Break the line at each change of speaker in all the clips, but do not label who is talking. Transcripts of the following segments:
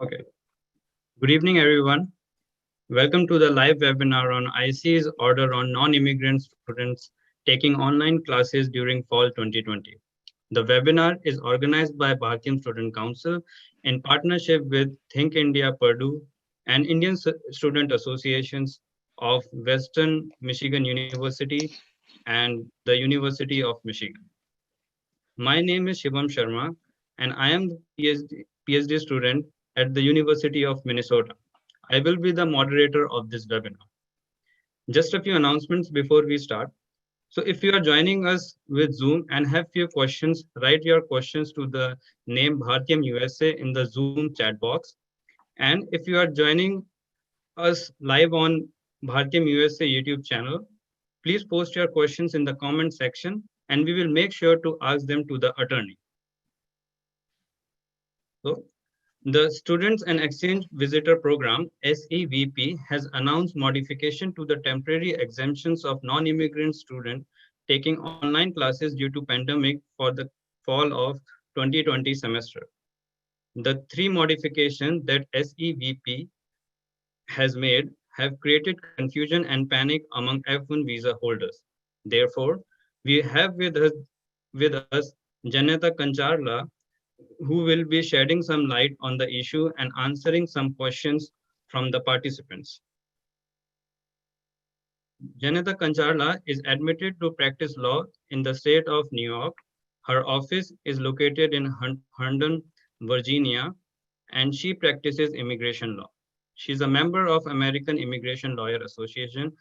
Okay. Good evening, everyone. Welcome to the live webinar on IC's order on non-immigrant students taking online classes during Fall 2020. The webinar is organized by Bharatiyam Student Council in partnership with Think India Purdue and Indian Student Associations of Western Michigan University and the University of Michigan. My name is Shivam Sharma, and I am the PhD student at the University of Minnesota. I will be the moderator of this webinar. Just a few announcements before we start. So if you are joining us with Zoom and have few questions, write your questions to the name Bharatiyam USA in the Zoom chat box. And if you are joining us live on Bharatiyam USA YouTube channel, please post your questions in the comment section and we will make sure to ask them to the attorney. So the Students and Exchange Visitor Program, SEVP, has announced modification to the temporary exemptions of non-immigrant students taking online classes due to pandemic for the fall of 2020 semester. The three modifications that SEVP has made have created confusion and panic among F1 visa holders. Therefore, we have with us Janetha Kancharla, who will be shedding some light on the issue and answering some questions from the participants. Janetha Kancharla is admitted to practice law in the state of New York. Her office is located in Herndon, Virginia, and she practices immigration law. She is a member of American Immigration Lawyer Association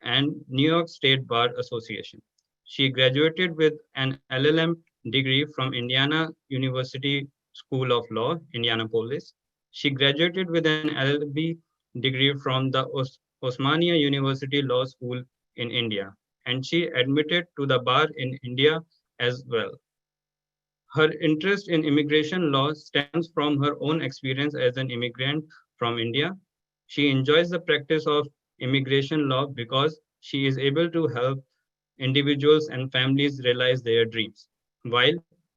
and New York State Bar Association. She graduated with an LLM degree from Indiana University School of Law, Indianapolis. She graduated with an LLB degree from the Osmania University Law School in India, and she admitted to the bar in India as well. Her interest in immigration law stems from her own experience as an immigrant from India. She enjoys the practice of immigration law because she is able to help individuals and families realize their dreams, while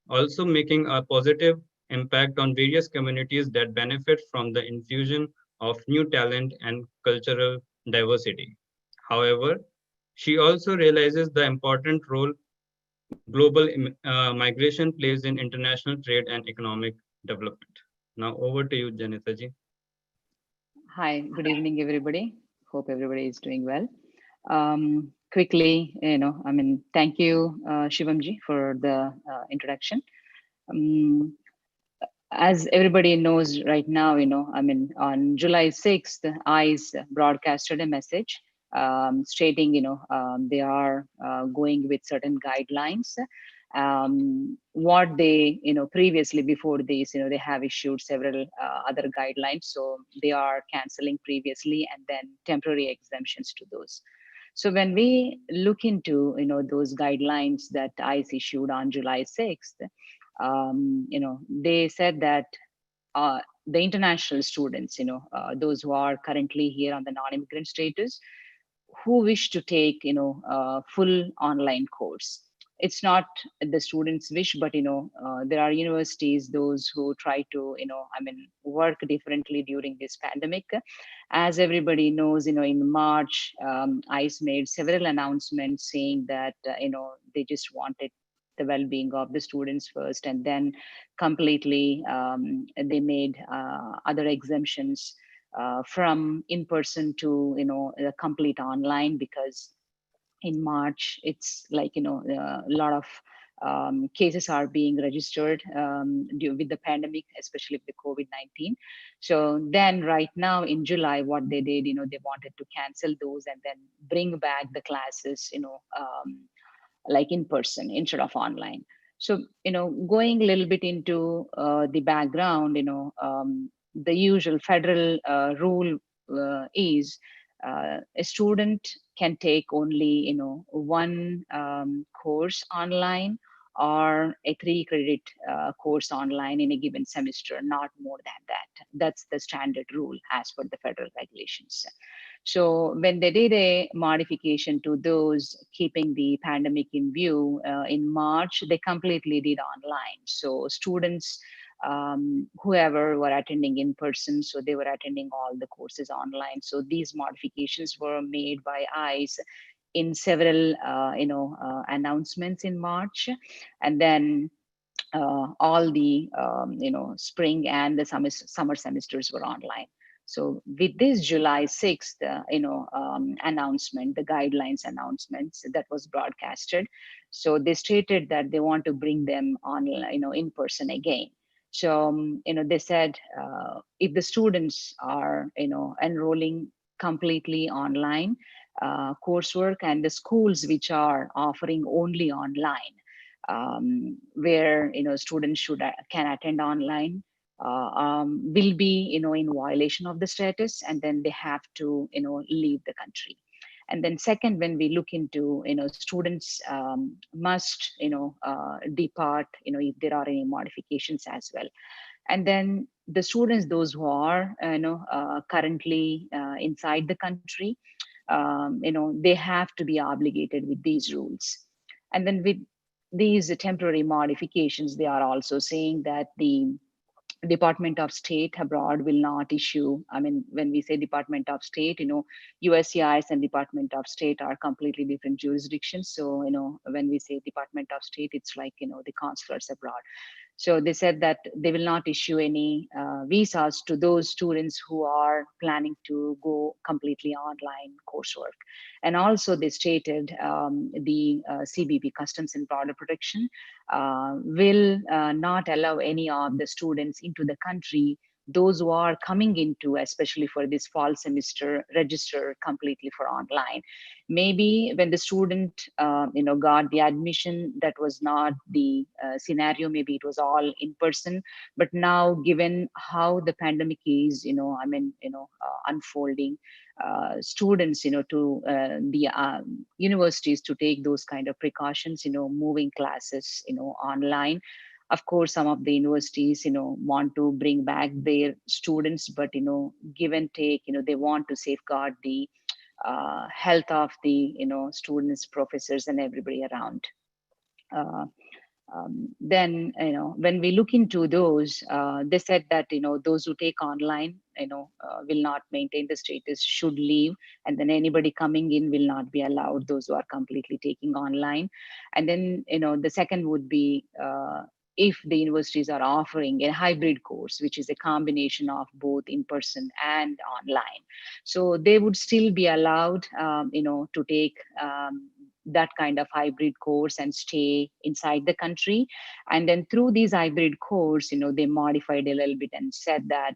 also making a positive impact on various communities that benefit from the infusion of new talent and cultural diversity. However, she also realizes the important role global migration plays in international trade and economic development. Now over to you, Janetha ji.
Hi, good evening, everybody. Hope everybody is doing well. Quickly, thank you, Shivamji, for the introduction. As everybody knows right now, on July 6th, ICE broadcasted a message stating, they are going with certain guidelines. What they, previously before this, they have issued several other guidelines. So they are canceling previously and then temporary exemptions to those. So when we look into, those guidelines that ICE issued on July 6th, they said that the international students, those who are currently here on the non-immigrant status, who wish to take, full online course. It's not the students' wish, but there are universities, those who try to, work differently during this pandemic. As everybody knows, in March, ICE made several announcements saying that, they just wanted the well-being of the students first, and then completely they made other exemptions from in-person to complete online, because in March it's like a lot of cases are being registered with the pandemic, especially with the COVID-19. So then right now in July, what they did, they wanted to cancel those and then bring back the classes, like in person instead of online. So, going a little bit into the background, the usual federal rule is a student can take only, one course online or a 3-credit course online in a given semester, not more than that. That's the standard rule as per the federal regulations. So when they did a modification to those, keeping the pandemic in view in March, they completely did online. So students whoever were attending in person, so they were attending all the courses online. So these modifications were made by ICE in several announcements in March, and then all the spring and the summer semesters were online. So with this July 6th announcement, the guidelines announcements that was broadcasted, so they stated that they want to bring them on in person again. So they said if the students are enrolling completely online coursework, and the schools which are offering only online, where students can attend online, will be in violation of the status, and then they have to leave the country. And then second, when we look into students must depart if there are any modifications as well. And then the students, those who are currently inside the country, they have to be obligated with these rules. And then with these temporary modifications, they are also saying that the Department of State abroad will not issue. I mean, when we say Department of State, USCIS and Department of State are completely different jurisdictions. So, when we say Department of State, it's like, the consulars abroad. So they said that they will not issue any visas to those students who are planning to go completely online coursework. And also they stated the CBP, Customs and Border Protection, will not allow any of the students into the country, those who are coming into, especially for this fall semester, register completely for online. Maybe when the student got the admission, that was not the scenario. Maybe it was all in person. But now, given how the pandemic is unfolding, students to the universities to take those kind of precautions, moving classes online. Of course, some of the universities want to bring back their students, but give and take, they want to safeguard the health of the students, professors, and everybody around. uh, then when we look into those, they said that those who take online will not maintain the status, should leave, and then anybody coming in will not be allowed, those who are completely taking online. And then the second would be if the universities are offering a hybrid course, which is a combination of both in person and online, so they would still be allowed to take that kind of hybrid course and stay inside the country. And then through these hybrid course, they modified a little bit and said that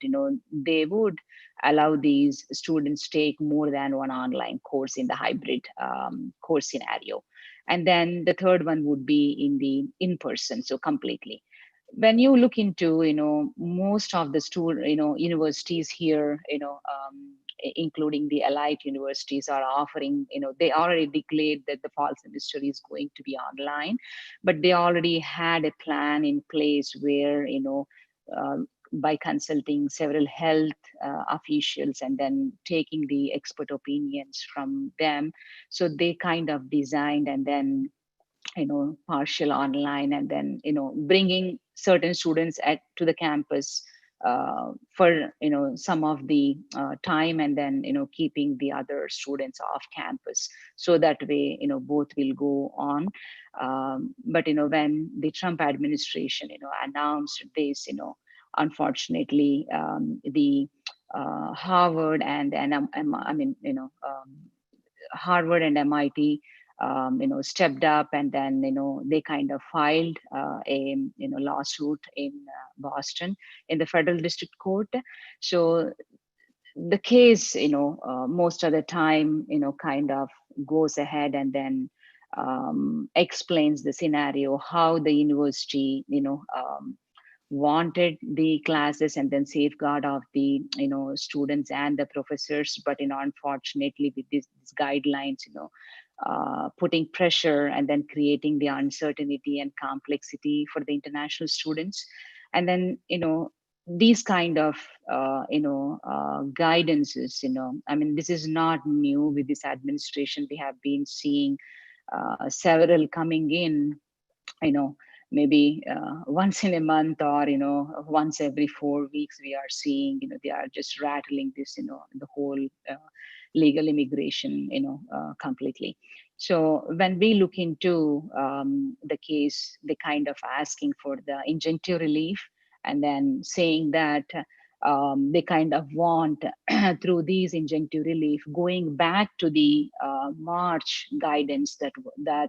they would allow these students take more than one online course in the hybrid course scenario. And then the third one would be in the in-person, so completely. When you look into most of the universities here, including the elite universities, are offering, they already declared that the fall semester is going to be online, but they already had a plan in place where uh, by consulting several health officials and then taking the expert opinions from them, so they kind of designed and then partial online, and then bringing certain students to the campus for some of the time, and then keeping the other students off campus, so that way both will go on. But when the Trump administration announced this, unfortunately the Harvard and I mean Harvard and MIT stepped up, and then they kind of filed a lawsuit in Boston in the federal district court. So the case most of the time kind of goes ahead and then explains the scenario, how the university wanted the classes and then safeguard of the students and the professors, but unfortunately with these guidelines putting pressure and then creating the uncertainty and complexity for the international students. And then these kind of guidances, I mean, this is not new with this administration. We have been seeing several coming in, you know maybe once in a month, or once every 4 weeks, we are seeing they are just rattling this, the whole legal immigration completely. So when we look into the case, they kind of asking for the injunctive relief, and then saying that they kind of want through these injunctive relief going back to the March guidance that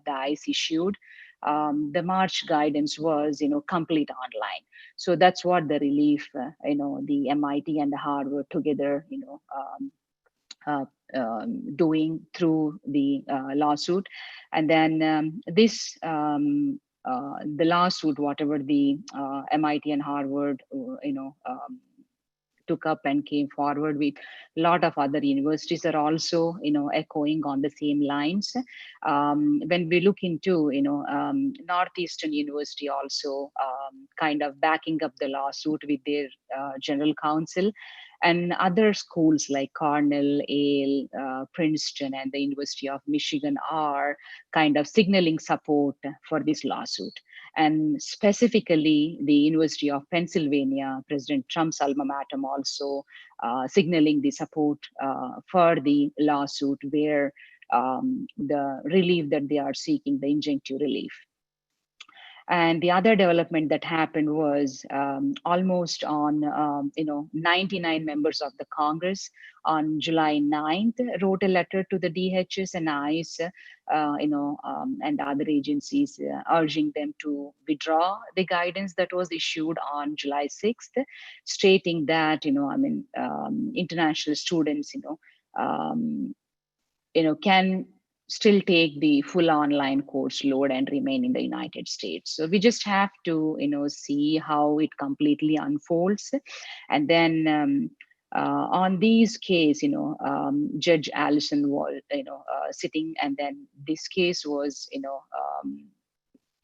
the ICE issued. The March guidance was, complete online. So that's what the relief, the MIT and the Harvard together, uh, doing through the lawsuit. And then the lawsuit, whatever the MIT and Harvard, took up and came forward with, a lot of other universities are also echoing on the same lines. When we look into Northeastern University also kind of backing up the lawsuit with their general counsel, and other schools like Cornell, Yale, Princeton, and the University of Michigan are kind of signaling support for this lawsuit. And specifically, the University of Pennsylvania, President Trump's alma mater, also signaling the support for the lawsuit, where the relief that they are seeking, the injunctive relief. And the other development that happened was almost on 99 members of the Congress on July 9th wrote a letter to the DHS and ICE, and other agencies, urging them to withdraw the guidance that was issued on July 6th, stating that international students um, can still take the full online course load and remain in the United States. So we just have to see how it completely unfolds. And then on these case, Judge Allison was sitting, and then this case was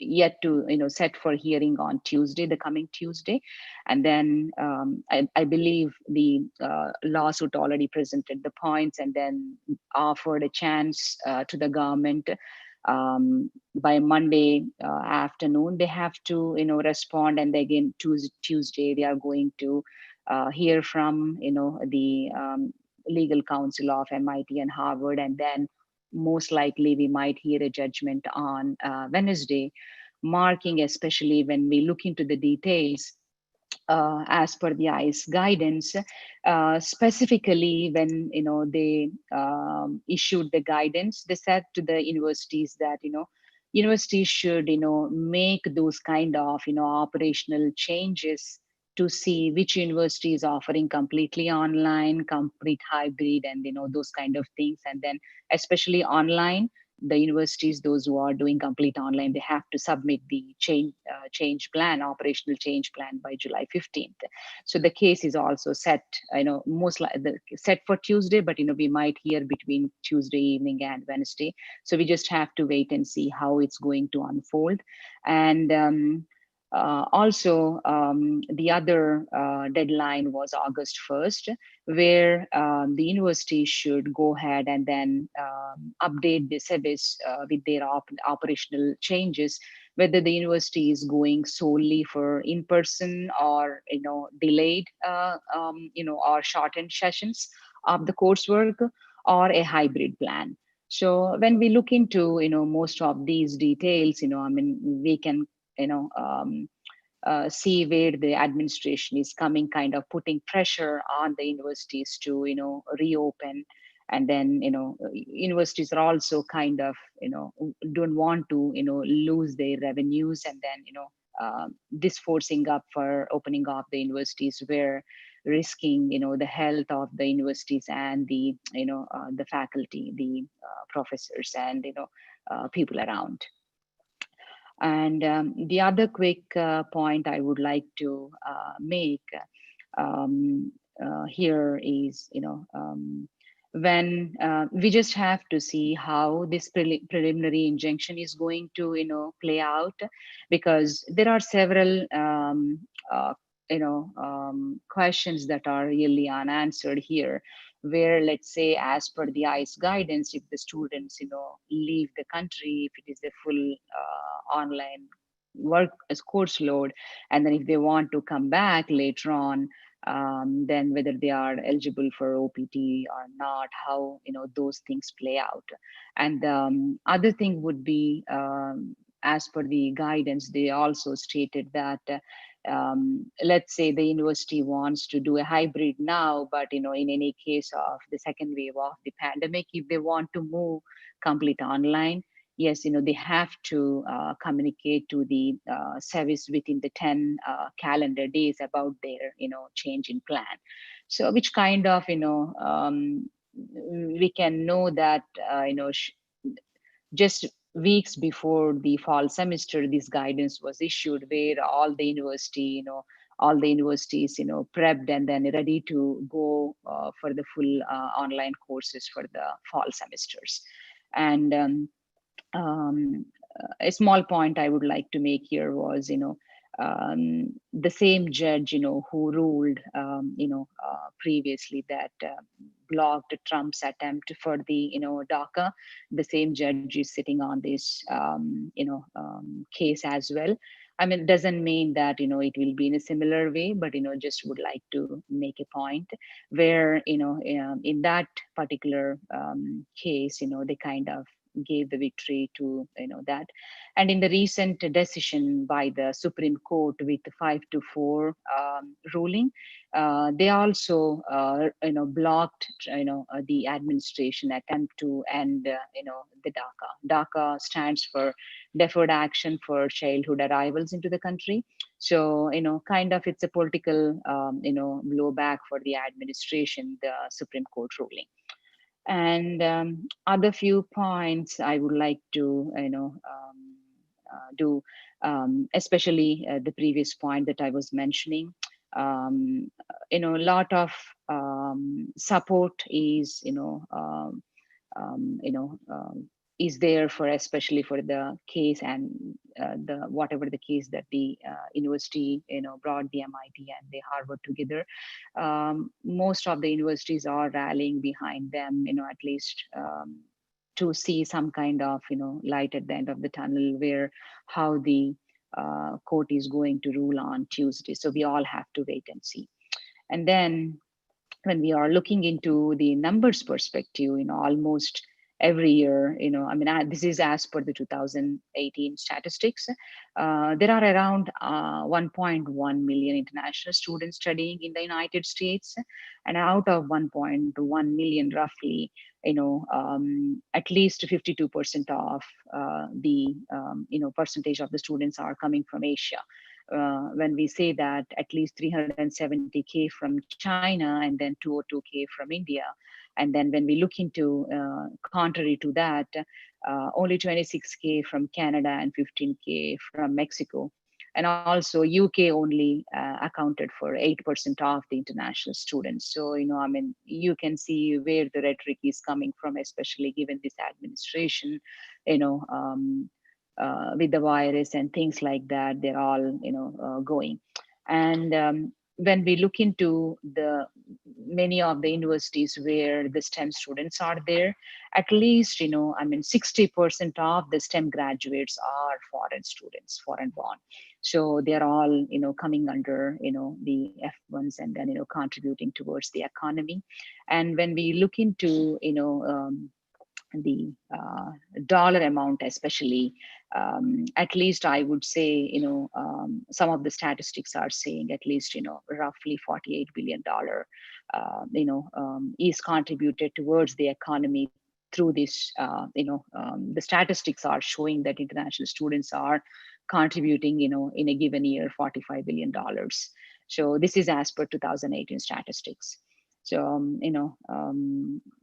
yet to set for hearing on Tuesday, the coming Tuesday. And then I believe the lawsuit already presented the points, and then offered a chance to the government. By Monday afternoon they have to respond, and again Tuesday they are going to hear from the legal counsel of MIT and Harvard, and then most likely we might hear a judgment on Wednesday, marking, especially when we look into the details, as per the ICE guidance, specifically when they issued the guidance, they said to the universities that universities should make those kind of operational changes to see which university is offering completely online, complete hybrid, and those kind of things. And then especially online, the universities, those who are doing complete online, they have to submit the change plan, operational change plan, by July 15th. So the case is also set, most likely set for Tuesday, but we might hear between Tuesday evening and Wednesday. So we just have to wait and see how it's going to unfold. And also, the other deadline was August 1st, where the university should go ahead and then update the service with their operational changes, whether the university is going solely for in-person, or delayed or shortened sessions of the coursework, or a hybrid plan. So when we look into most of these details, we can see where the administration is coming, kind of putting pressure on the universities to reopen. And then universities are also kind of don't want to lose their revenues, and then this forcing up for opening up the universities, where risking the health of the universities and the the faculty, the professors, and people around. And the other quick point I would like to make here is, when we just have to see how this preliminary injunction is going to, play out, because there are several, questions that are really unanswered here, where, let's say, as per the ICE guidance, if the students leave the country, if it is a full online work as course load, and then if they want to come back later on, then whether they are eligible for OPT or not, how those things play out. And other thing would be, as per the guidance, they also stated that let's say the university wants to do a hybrid now, but in any case of the second wave of the pandemic, if they want to move complete online, yes, they have to communicate to the service within the 10 calendar days about their change in plan. So which kind of we can know that just weeks before the fall semester, this guidance was issued, where all the universities prepped and then ready to go for the full online courses for the fall semesters. And a small point I would like to make here was, the same judge, who ruled, previously that blocked Trump's attempt for the, DACA, the same judge is sitting on this, case as well. I mean, it doesn't mean that, it will be in a similar way, but, just would like to make a point where, in that particular case, they kind of gave the victory to that. And in the recent decision by the Supreme Court with 5-4 ruling, they also blocked the administration attempt to end the DACA stands for Deferred Action for Childhood Arrivals into the country. So kind of it's a political blowback for the administration, the Supreme Court ruling. And other few points I would like to do, especially the previous point that I was mentioning. A lot of support is you know is there for, especially for the case, and the whatever the case that the university brought the MIT and the Harvard together. Most of the universities are rallying behind them, at least to see some kind of light at the end of the tunnel, where how the court is going to rule on Tuesday. So we all have to wait and see. And then when we are looking into the numbers perspective, almost every year, I mean, this is as per the 2018 statistics, there are around 1.1 million international students studying in the United States. And out of 1.1 million, roughly, at least 52% of the, percentage of the students are coming from Asia. When we say that at least 370K from China and then 202K from India. And then when we look into, contrary to that, only 26K from Canada and 15K from Mexico. And also UK only accounted for 8% of the international students. So, I mean, you can see where the rhetoric is coming from, especially given this administration, with the virus and things like that. They're all going. And when we look into the many of the universities where the STEM students are there, at least 60% of the STEM graduates are foreign students, foreign born. So they're all coming under the F1s, and then contributing towards the economy. And when we look into the dollar amount, especially, at least I would say, some of the statistics are saying at least, roughly $48 billion, is contributed towards the economy through this. The statistics are showing that international students are contributing, in a given year, $45 billion. So this is as per 2018 statistics. So,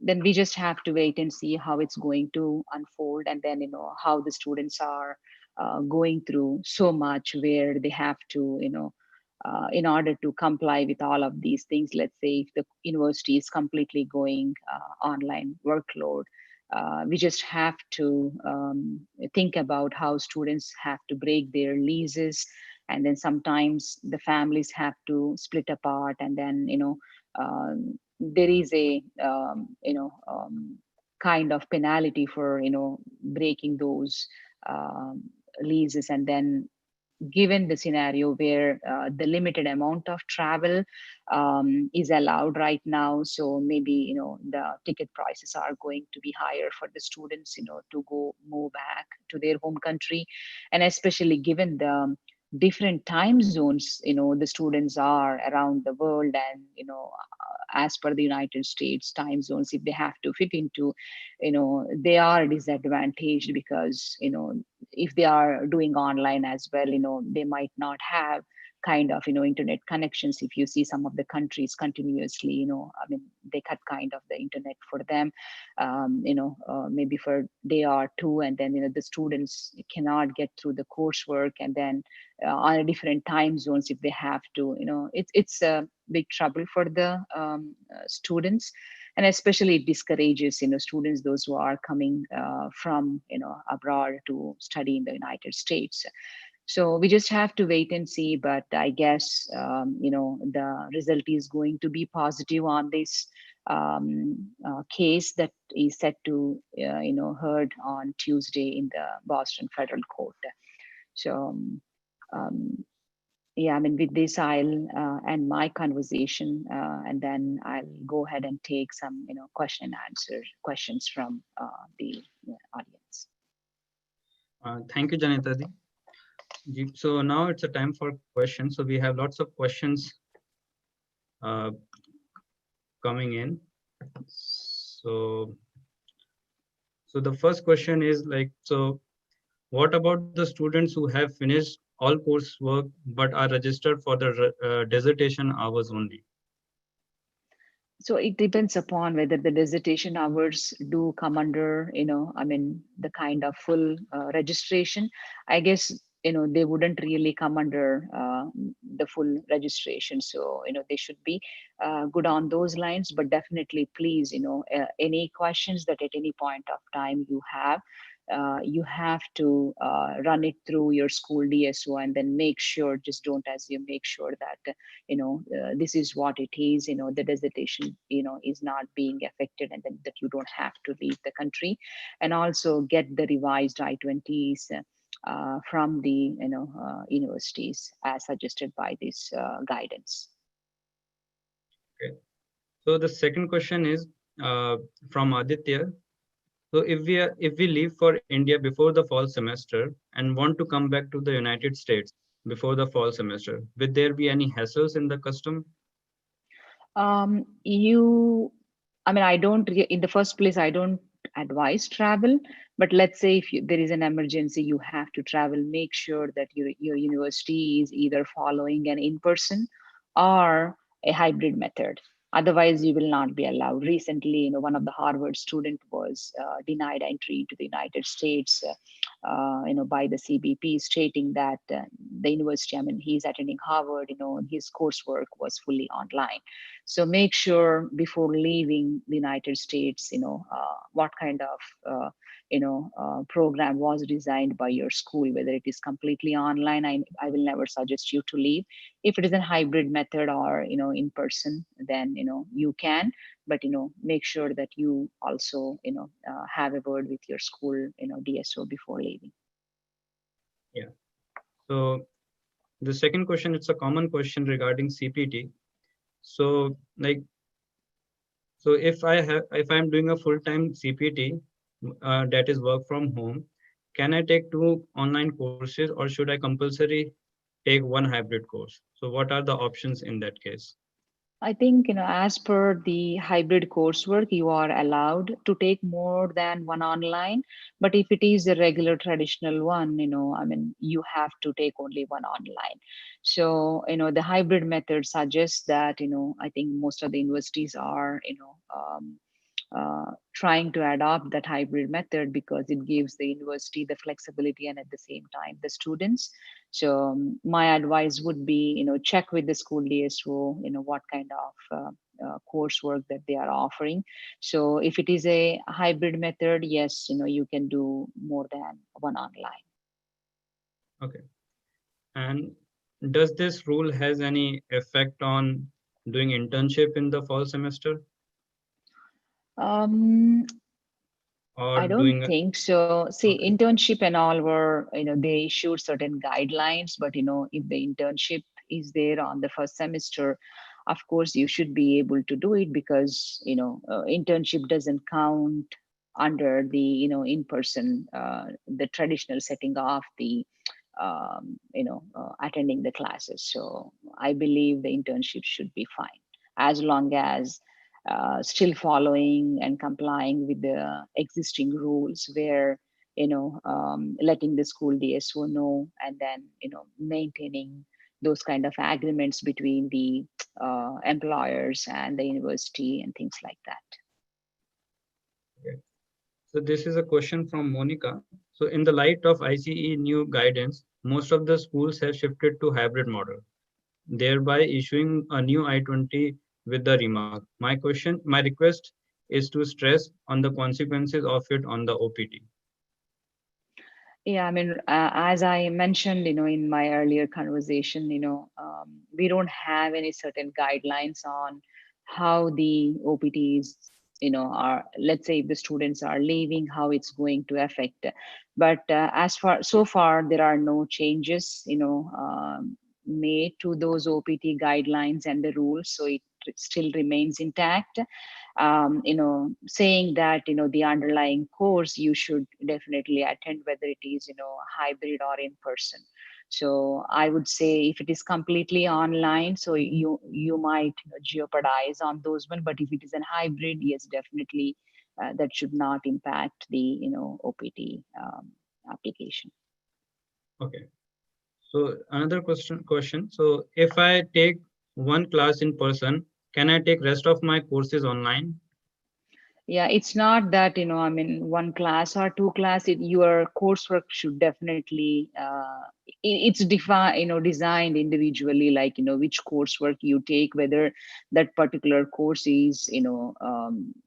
then we just have to wait and see how it's going to unfold, and then, how the students are going through so much, where they have to, in order to comply with all of these things. Let's say if the university is completely going online workload, we just have to think about how students have to break their leases, and then sometimes the families have to split apart, and then there is a kind of penalty for breaking those leases, and then given the scenario where the limited amount of travel is allowed right now, so maybe the ticket prices are going to be higher for the students to go move back to their home country. And especially given the different time zones the students are around the world, and as per the United States time zones, if they have to fit into, they are disadvantaged, because if they are doing online as well, they might not have kind of internet connections. If you see some of the countries continuously, I mean, they cut kind of the internet for them, maybe for day or two, and then the students cannot get through the coursework, and then on a different time zones, if they have to, it's a big trouble for the students. And especially it discourages students, those who are coming from abroad to study in the United States. So we just have to wait and see, but I guess the result is going to be positive on this case that is set to heard on Tuesday in the Boston Federal Court. So um, yeah, I mean, with this, I'll end my conversation, and then I'll go ahead and take some, question and answer questions from the audience.
Thank you, Janetha ji. So now it's a time for questions. So we have lots of questions uh, coming in. So, so the first question is like, so what about the students who have finished all coursework but are registered for the dissertation hours only?
So it depends upon whether the dissertation hours do come under, I mean, the kind of full registration. I guess, they wouldn't really come under the full registration. So, they should be good on those lines, but definitely please, any questions that at any point of time you have to run it through your school DSO, and then make sure, just don't assume, make sure that this is what it is, the dissertation is not being affected, and then that you don't have to leave the country. And also get the revised I-20s from the universities as suggested by this guidance.
Okay. So the second question is from Aditya. So if we leave for India before the fall semester and want to come back to the United States before the fall semester, will there be any hassles in the custom?
You I mean, in the first place, I don't advise travel, but let's say if there is an emergency, you have to travel, make sure that your university is either following an in-person or a hybrid method. Otherwise, you will not be allowed. Recently, one of the Harvard student was denied entry into the United States, by the CBP, stating that the university, I mean, he's attending Harvard, his coursework was fully online. So make sure before leaving the United States, what kind of program was designed by your school, whether it is completely online. I will never suggest you to leave. If it is a hybrid method or in person, then you can, but make sure that you also have a word with your school DSO before leaving.
Yeah. So the second question, it's a common question regarding CPT. So like, so if I'm doing a full-time CPT, that is work from home, can I take two online courses or should I compulsory take one hybrid course? So what are the options in that case?
I think, as per the hybrid coursework, you are allowed to take more than one online. But if it is a regular traditional one, I mean, you have to take only one online. So, the hybrid method suggests that, I think most of the universities are, trying to adopt that hybrid method, because it gives the university the flexibility and at the same time the students. So my advice would be, check with the school DSO, what kind of coursework that they are offering. So if it is a hybrid method, yes, you can do more than one online.
Okay. And does this rule has any effect on doing internship in the fall semester?
Um,
or
I don't
doing?
think so. See,
Okay.
internship and all were, they issued certain guidelines, but if the internship is there on the first semester, of course you should be able to do it because internship doesn't count under the in person, the traditional setting of the attending the classes. So I believe the internship should be fine as long as still following and complying with the existing rules where letting the school DSO know, and then maintaining those kind of agreements between the employers and the university and things like that.
Okay. So this is a question from Monica. So in the light of ICE new guidance, most of the schools have shifted to hybrid model, thereby issuing a new I-20 with the remark. My request is to stress on the consequences of it on the OPT.
Yeah, I mean, as I mentioned, in my earlier conversation, we don't have any certain guidelines on how the OPTs, are, let's say if the students are leaving, how it's going to affect. But so far, there are no changes, made to those OPT guidelines and the rules. So it still remains intact. Saying that the underlying course you should definitely attend, whether it is hybrid or in person. So I would say if it is completely online, so you might jeopardize on those one. But if it is a hybrid, yes, definitely that should not impact the OPT application.
Okay. So another question. So if I take one class in person, can I take rest of my courses online?
Yeah, it's not that I mean one class or two class. Your coursework should definitely it's defined, designed individually, like which coursework you take, whether that particular course is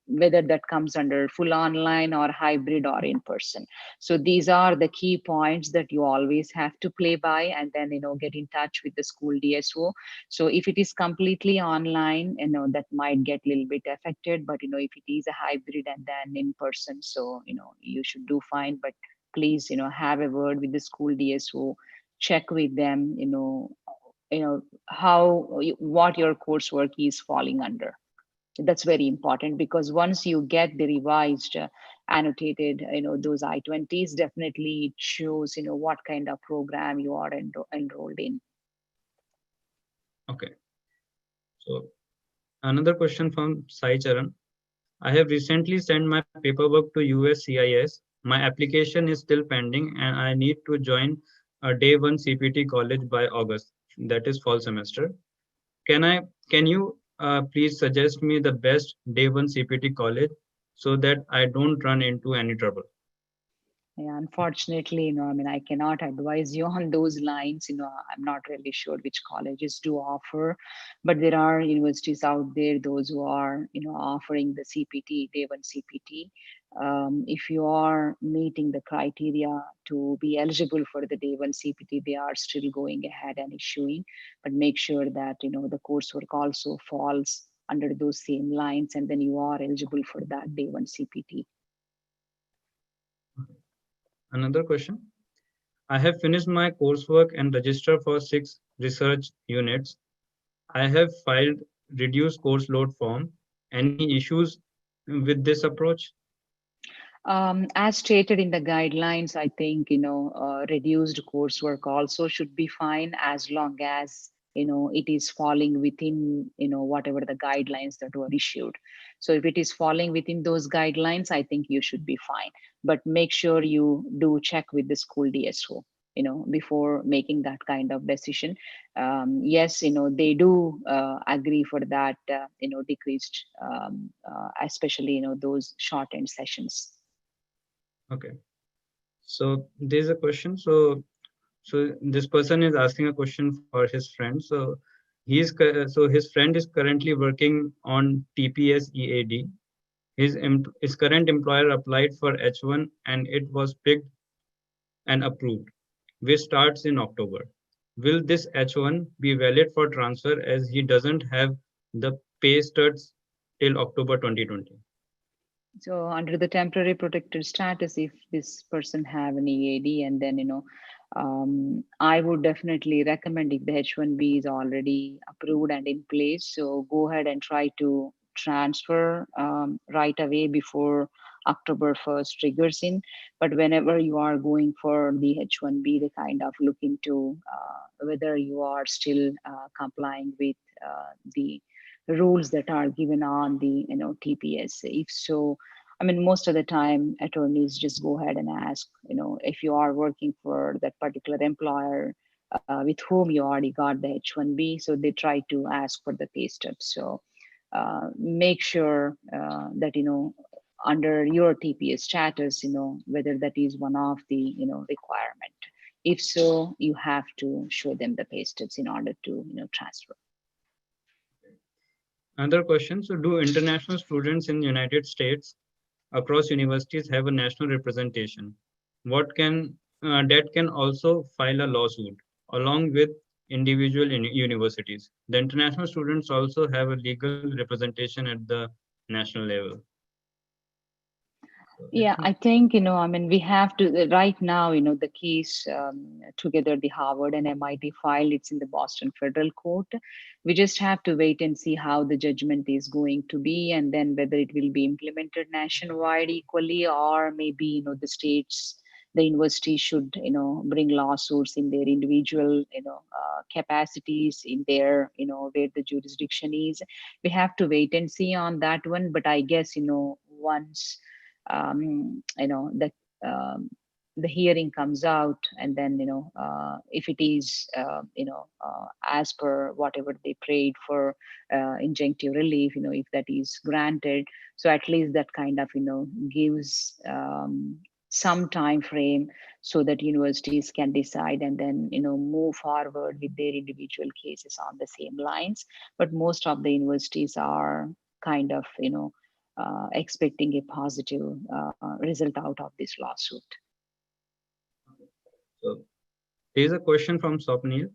whether that comes under full online or hybrid or in person. So these are the key points that you always have to play by, and then get in touch with the school DSO. So if it is completely online, that might get a little bit affected. But if it is a hybrid and then in person, so you should do fine. But please, have a word with the school DSO, check with them, what your coursework is falling under. That's very important, because once you get the revised annotated those I-20s, definitely it shows what kind of program you are enrolled in.
Okay. So another question from Sai Charan. I have recently sent my paperwork to USCIS. My application is still pending and I need to join a day one CPT college by August. That is fall semester. Can I can you please suggest me the best day one CPT college so that I don't run into any trouble?
Yeah, unfortunately, I mean, I cannot advise you on those lines. I'm not really sure which colleges do offer, but there are universities out there, those who are, offering the CPT, day one CPT. If you are meeting the criteria to be eligible for the day one CPT, they are still going ahead and issuing, but make sure that, the coursework also falls under those same lines, and then you are eligible for that day one CPT.
Another question. I have finished my coursework and registered for 6 research units. I have filed reduced course load form. Any issues with this approach?
As stated in the guidelines, I think reduced coursework also should be fine, as long as it is falling within whatever the guidelines that were issued. So if it is falling within those guidelines, I think you should be fine. But make sure you do check with the school DSO before making that kind of decision. Yes, they do agree for that decreased, especially those shortened sessions.
Okay. So there's a question. So this person is asking a question for his friend. So his friend is currently working on TPS EAD. His current employer applied for H1 and it was picked and approved, which starts in October. Will this H1 be valid for transfer as he doesn't have the pay studs till October 2020?
So under the temporary protected status, if this person have an EAD, and then I would definitely recommend if the H1B is already approved and in place, so go ahead and try to transfer right away before October 1st triggers in. But whenever you are going for the H1B, they kind of look into whether you are still complying with the rules that are given on the TPS. If so, I mean, most of the time, attorneys just go ahead and ask, if you are working for that particular employer with whom you already got the H1B, so they try to ask for the pay stubs. So make sure that, under your TPS status, whether that is one of the, requirement. If so, you have to show them the pay stubs in order to, transfer.
Another question, so do international students in the United States across universities have a national representation? What can that can also file a lawsuit along with individual universities. The international students also have a legal representation at the national level. So I
Yeah,
think
I think, I mean, we have to, right now, the case together, the Harvard and MIT file, it's in the Boston Federal Court. We just have to wait and see how the judgment is going to be, and then whether it will be implemented nationwide equally, or maybe, the states, the university should, bring lawsuits in their individual, capacities in their, where the jurisdiction is. We have to wait and see on that one. But I guess, once the the hearing comes out, and then if it is as per whatever they prayed for, injunctive relief, if that is granted, so at least that kind of gives some time frame so that universities can decide and then move forward with their individual cases on the same lines. But most of the universities are kind of expecting a positive result out of this lawsuit.
so. There is a question from Swapnil.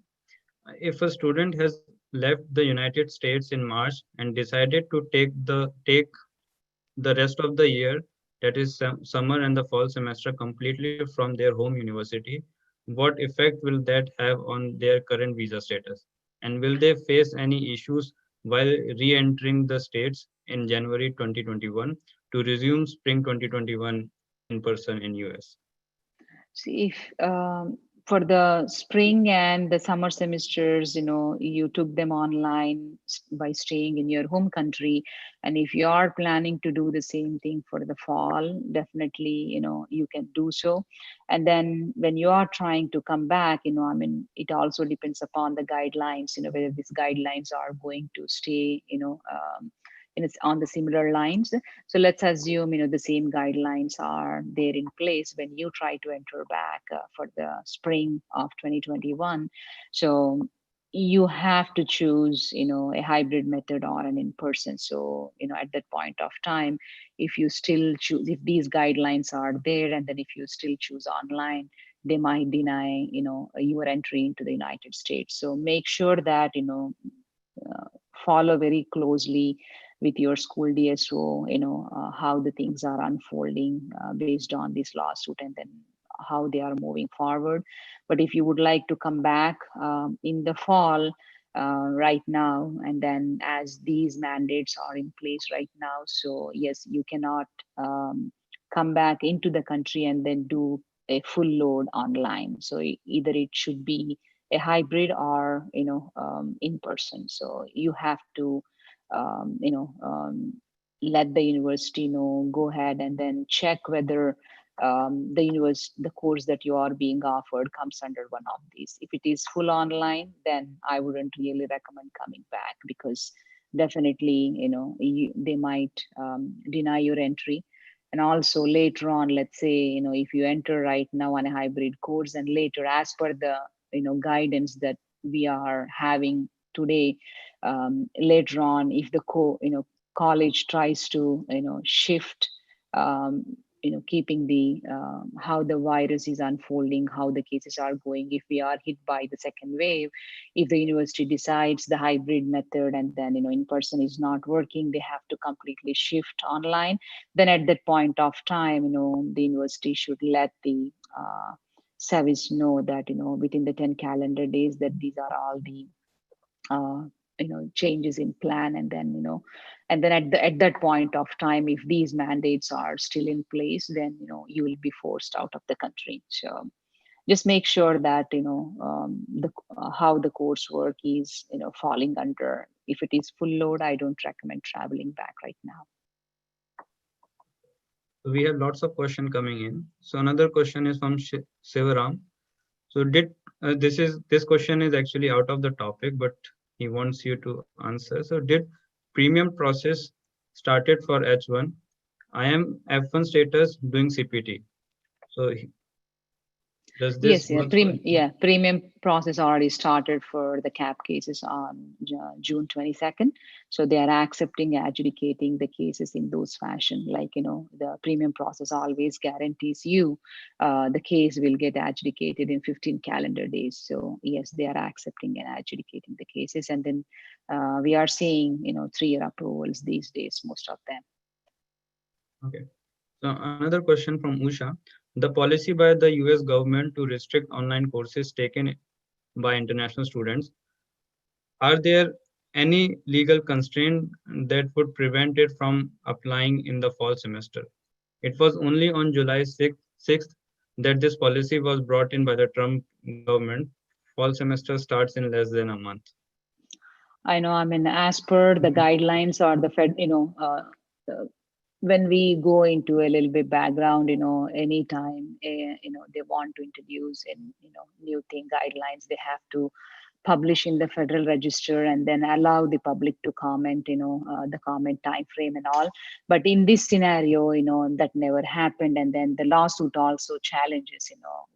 If a student has left the United States in March and decided to take the rest of the year, that is summer and the fall semester, completely from their home university, what effect will that have on their current visa status? And will they face any issues while re-entering the states in January 2021 to resume spring 2021 in person in US?
See, if for the spring and the summer semesters, you took them online by staying in your home country, and if you are planning to do the same thing for the fall, definitely, you can do so. And then when you are trying to come back, I mean, it also depends upon the guidelines, whether these guidelines are going to stay, and it's on the similar lines. So let's assume the same guidelines are there in place when you try to enter back for the spring of 2021. So you have to choose a hybrid method or an in person. So at that point of time, if you still choose, if these guidelines are there, and then if you still choose online, they might deny your entry into the United States. So make sure that follow very closely with your school DSO, how the things are unfolding based on this lawsuit, and then how they are moving forward. But if you would like to come back in the fall, right now, and then as these mandates are in place right now, so yes, you cannot come back into the country and then do a full load online. So either it should be a hybrid or in person. So you have to let the university know, go ahead and then check whether the course that you are being offered comes under one of these. If it is full online, then I wouldn't really recommend coming back, because definitely they might deny your entry. And also later on, let's say if you enter right now on a hybrid course, and later, as per the guidance that we are having today, later on, if the college tries to shift keeping the how the virus is unfolding, how the cases are going. If we are hit by the second wave, if the university decides the hybrid method, and then in person is not working, they have to completely shift online, then at that point of time, the university should let the service know that within the 10 calendar days that these are all the uh, changes in plan. And then at that point of time, if these mandates are still in place, then you will be forced out of the country. So just make sure that the how the coursework is falling under. If it is full load, I don't recommend traveling back right now.
So we have lots of questions coming in. So another question is from Sivaram. So did this question is actually out of the topic, but he wants you to answer. So did premium process started for H1? I am F1 status doing CPT. So does this
Yes, yeah,
work for?
premium process already started for the cap cases on June 22nd. So they are accepting, adjudicating the cases in those fashion. Like, the premium process always guarantees you the case will get adjudicated in 15 calendar days. So yes, they are accepting and adjudicating the cases. And then we are seeing, 3-year approvals these days, most of them.
Okay. So another question from Usha. The policy by the US government to restrict online courses taken by international students, are there any legal constraint that would prevent it from applying in the fall semester? It was only on July 6th that this policy was brought in by the Trump government. Fall semester starts in less than a month.
I know, I mean, as per the guidelines or the Fed, uh, when we go into a little bit background, anytime, they want to introduce in, new thing guidelines, they have to publish in the Federal Register and then allow the public to comment, the comment time frame and all. But in this scenario, that never happened. And then the lawsuit also challenges,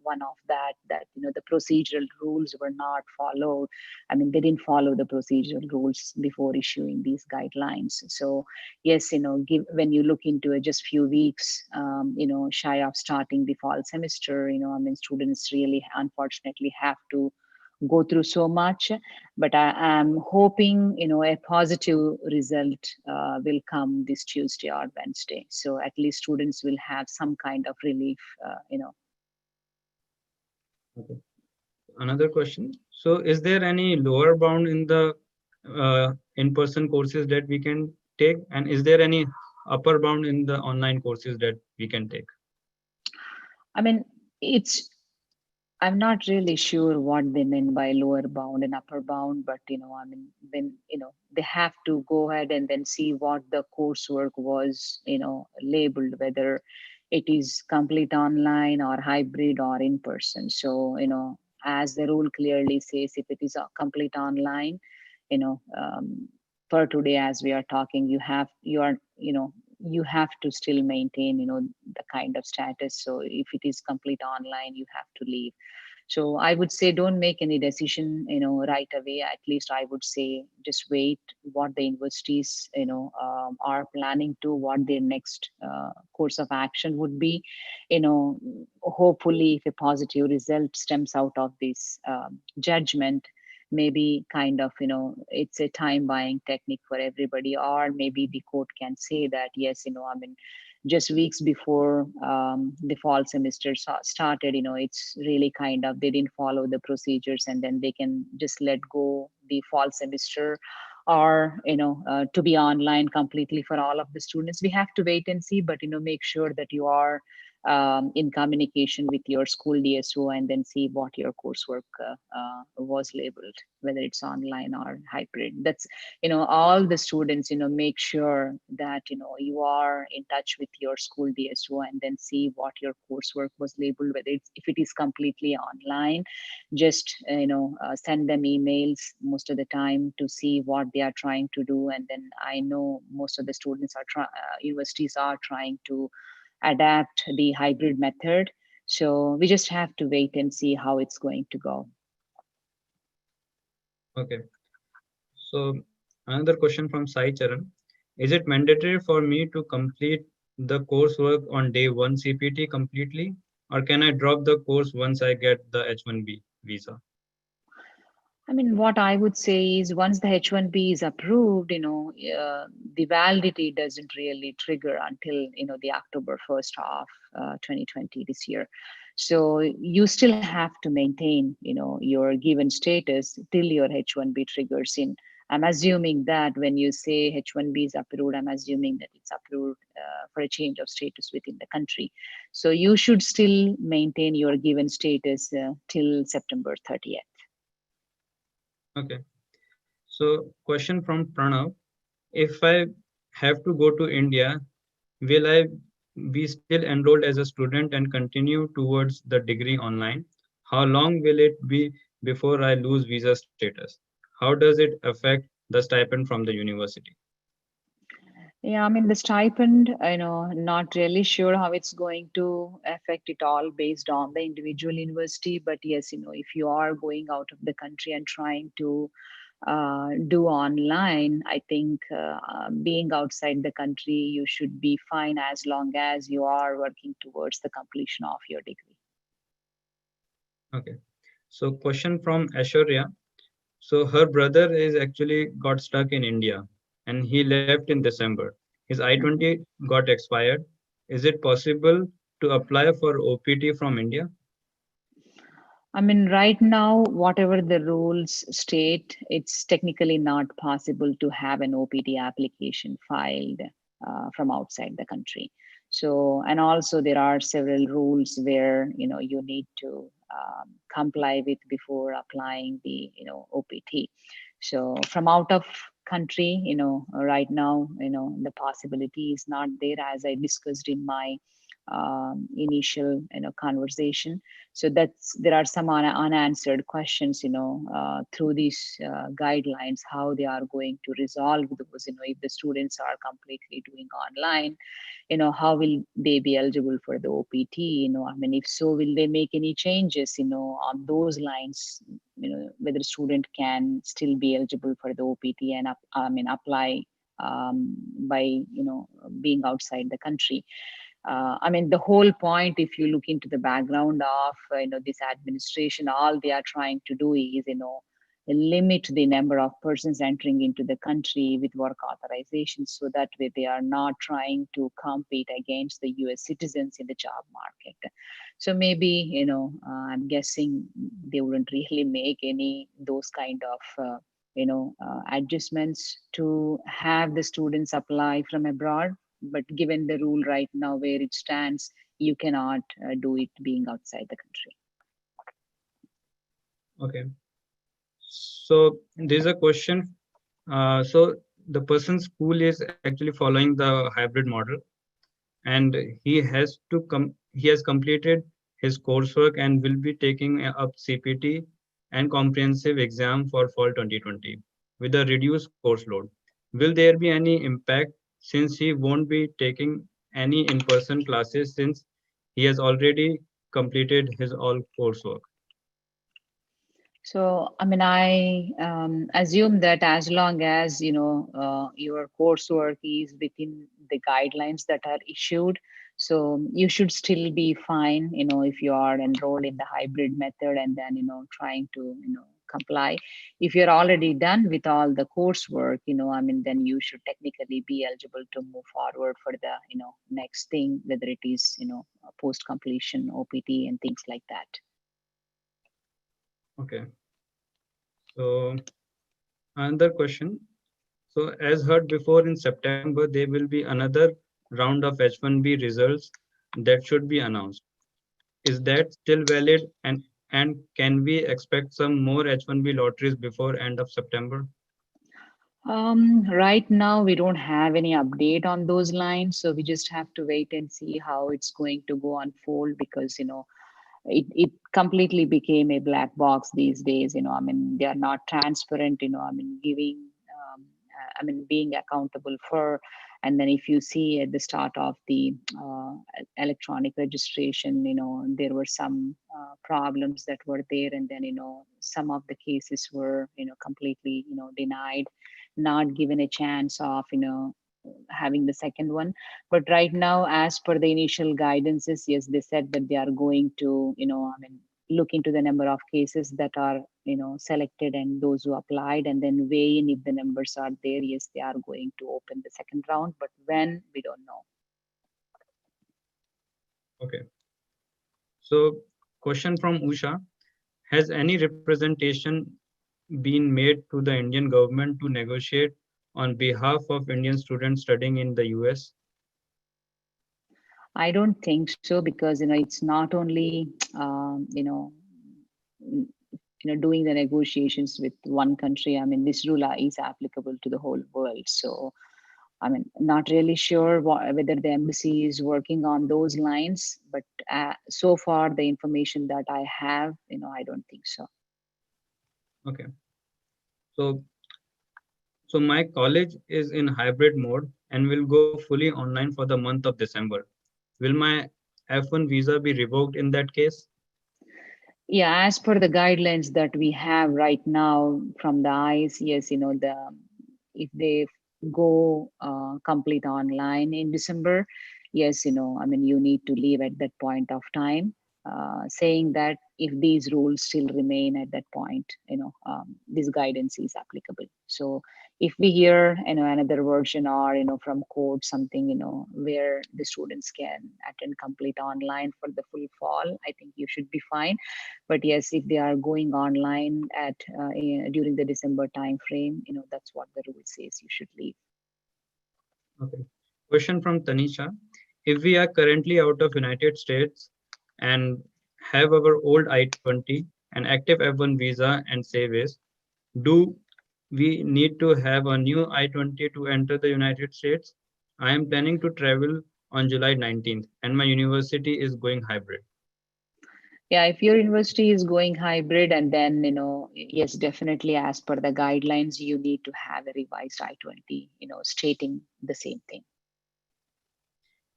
one of that the procedural rules were not followed. I mean, they didn't follow the procedural rules before issuing these guidelines. So yes, when you look into it, just few weeks, shy of starting the fall semester, I mean, students really unfortunately have to go through so much. But I am hoping a positive result will come this Tuesday or Wednesday, so at least students will have some kind of relief.
Okay. Another question. So, is there any lower bound in the in-person courses that we can take, and is there any upper bound in the online courses that we can take?
I mean, it's I'm not really sure what they mean by lower bound and upper bound, but I mean, when they have to go ahead and then see what the coursework was, labeled, whether it is complete online or hybrid or in person. So, as the rule clearly says, if it is a complete online, you know, for today as we are talking, you have to still maintain, the kind of status. So if it is complete online, you have to leave. So I would say don't make any decision, right away. At least I would say just wait what the universities, are planning to, what their next course of action would be. Hopefully, if a positive result stems out of this judgment, maybe kind of, it's a time buying technique for everybody, or maybe the court can say that yes, I mean, just weeks before the fall semester started, it's really kind of they didn't follow the procedures, and then they can just let go the fall semester, or to be online completely for all of the students. We have to wait and see, but make sure that you are in communication with your school DSO, and then see what your coursework was labeled, whether it's online or hybrid. That's all the students, make sure that you are in touch with your school DSO, and then see what your coursework was labeled, whether it's if it is completely online. Just send them emails most of the time to see what they are trying to do. And then I know most of the students universities are trying to adapt the hybrid method. So we just have to wait and see how it's going to go.
Okay. So another question from Sai Charan. Is it mandatory for me to complete the coursework on day one CPT completely, or can I drop the course once I get the H1B visa?
I mean, what I would say is once the H1B is approved, the validity doesn't really trigger until, the October 1st of 2020 this year. So you still have to maintain, your given status till your H1B triggers in. I'm assuming that when you say H1B is approved, I'm assuming that it's approved for a change of status within the country. So you should still maintain your given status till September 30th.
Okay. So question from Pranav. If I have to go to India, will I be still enrolled as a student and continue towards the degree online? How long will it be before I lose visa status? How does it affect the stipend from the university?
Yeah, I mean, the stipend, not really sure how it's going to affect it all based on the individual university. But yes, if you are going out of the country and trying to do online, I think being outside the country, you should be fine as long as you are working towards the completion of your degree.
Okay. So question from Aishwarya. So her brother is actually got stuck in India and he left in December. His I-20 got expired. Is it possible to apply for OPT from India?
I mean, right now, whatever the rules state, it's technically not possible to have an OPT application filed from outside the country. So, and also there are several rules where you need to comply with before applying the OPT. So, from out of country, right now, the possibility is not there, as I discussed in my initial conversation. So that's there are some unanswered questions through these guidelines, how they are going to resolve those, if the students are completely doing online, how will they be eligible for the OPT, I mean, if so, will they make any changes on those lines, whether student can still be eligible for the OPT and I mean apply by being outside the country. I mean, the whole point, if you look into the background of this administration, all they are trying to do is limit the number of persons entering into the country with work authorization, so that way they are not trying to compete against the U.S. citizens in the job market. So maybe I'm guessing they wouldn't really make any those kind of adjustments to have the students apply from abroad, but given the rule right now where it stands, you cannot do it being outside the country.
Okay. So there's a question. So the person's school is actually following the hybrid model, and he has completed his coursework and will be taking up CPT and comprehensive exam for fall 2020 with a reduced course load. Will there be any impact since he won't be taking any in-person classes since he has already completed his all coursework?
So, I mean, I assume that as long as your coursework is within the guidelines that are issued, so you should still be fine. If you are enrolled in the hybrid method and then trying to comply. If you're already done with all the coursework, I mean, then you should technically be eligible to move forward for the next thing, whether it is post completion OPT and things like that.
Okay. So another question. So as heard before, in September, there will be another round of H1B results that should be announced. Is that still valid? And can we expect some more H1B lotteries before end of September?
Right now, we don't have any update on those lines, so we just have to wait and see how it's going to go unfold, because it completely became a black box these days. I mean, they are not transparent. I mean, giving, I mean, being accountable for. And then if you see at the start of the electronic registration, there were some problems that were there, and then some of the cases were completely denied, not given a chance of having the second one. But right now, as per the initial guidances, yes, they said that they are going to, look into the number of cases that are, selected and those who applied, and then weigh in if the numbers are there. Yes, they are going to open the second round, but when, we don't know.
Okay. So, question from Usha: has any representation been made to the Indian government to negotiate on behalf of Indian students studying in the US?
I don't think so, because it's not only mm, doing the negotiations with one country. I mean, this rule is applicable to the whole world. So I mean, not really sure whether the embassy is working on those lines, but so far the information that I have, I don't think so.
Okay. So, so my college is in hybrid mode and will go fully online for the month of December. Will my F1 visa be revoked in that case?
Yeah, as per the guidelines that we have right now from the eyes, yes, the if they go complete online in December, yes, I mean, you need to leave at that point of time. Saying that if these rules still remain at that point, this guidance is applicable. So if we hear, another version, or from court something, where the students can attend complete online for the full fall, I think you should be fine. But yes, if they are going online at during the December time frame, that's what the rule says, you should leave.
Okay. Question from Tanisha: if we are currently out of United States and have our old I-20 and active F1 visa and savings, do we need to have a new I-20 to enter the United States? I am planning to travel on July 19th and my university is going hybrid.
Yeah, if your university is going hybrid, and then yes, definitely, as per the guidelines, you need to have a revised I-20, stating the same thing.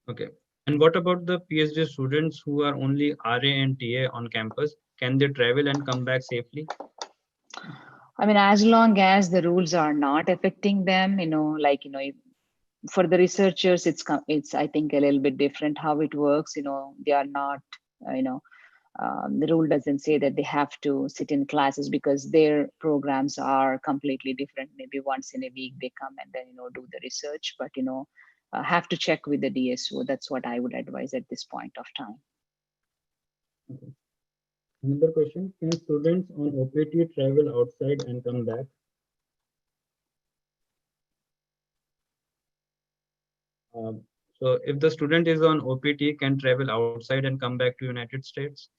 Okay. And what about the PhD students who are only RA and TA on campus? Can they travel and come back safely?
I mean, as long as the rules are not affecting them, like for the researchers, it's I think a little bit different how it works. They are not, you know the rule doesn't say that they have to sit in classes, because their programs are completely different. Maybe once in a week they come and then do the research, but have to check with the DSO. That's what I would advise at this point of time.
Okay. Another question: can students on OPT travel outside and come back? So if the student is on OPT, can travel outside and come back to United States?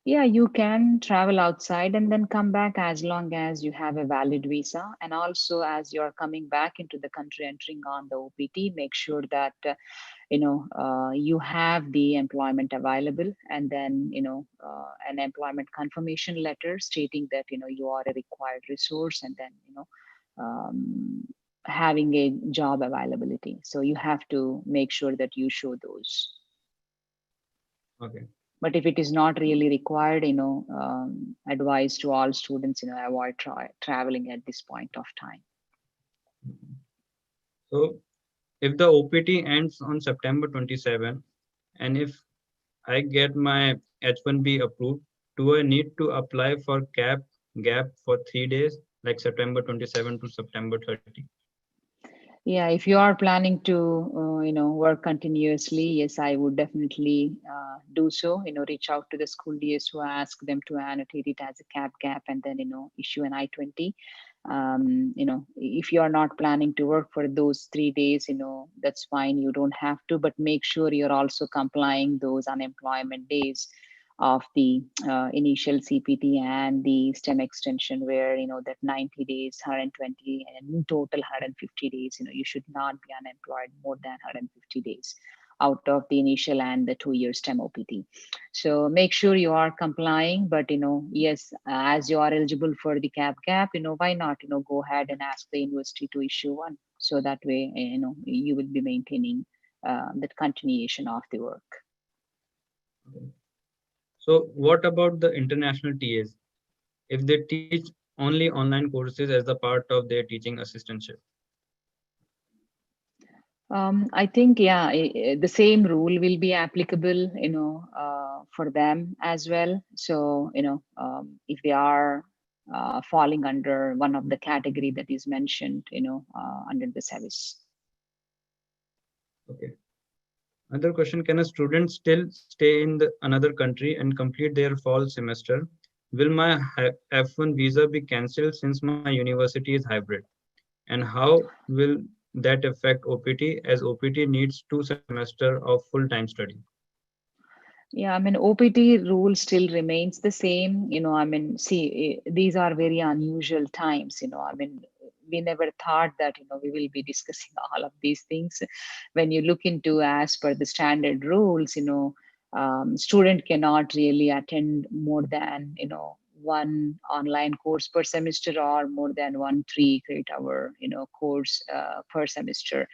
Yeah, you can travel outside and then come back, as long as you have a valid visa. And also, as you're coming back into the country, entering on the OPT, make sure that you have the employment available, and then an employment confirmation letter stating that you are a required resource, and then um, having a job availability. So you have to make sure that you show those.
Okay.
But if it is not really required, advise to all students, avoid traveling at this point of time.
Mhm. So if the OPT ends on September 27, and if I get my H1B approved, do I need to apply for gap for 3 days, like September 27 to September 30?
Yeah, if you are planning to work continuously, yes, I would definitely do so. Reach out to the school DSO, ask them to annotate it as a capgap, and then issue an I-20. If you are not planning to work for those 3 days, that's fine, you don't have to, but make sure you're also complying those unemployment days of the initial CPT and the STEM extension, where that 90 days, 120, and in total 150 days. You should not be unemployed more than 150 days out of the initial and the 2 year STEM OPT. So make sure you are complying. But yes, as you are eligible for the capgap, why not go ahead and ask the university to issue one, so that way you will be maintaining that continuation of the work.
Okay. So what about the international TAs? If they teach only online courses as a part of their teaching assistantship?
I think, yeah, the same rule will be applicable, for them as well. So, if they are falling under one of the category that is mentioned, under the service.
Okay. Another question, can a student still stay in another country and complete their fall semester? Will my F1 visa be cancelled since my university is hybrid? And how will that affect OPT as OPT needs 2 semesters of full-time study?
Yeah, I mean, OPT rule still remains the same. I mean, see, these are very unusual times. I mean, we never thought that, we will be discussing all of these things. When you look into as per the standard rules, student cannot really attend more than, one online course per semester or more than one 3 credit hour, course per semester.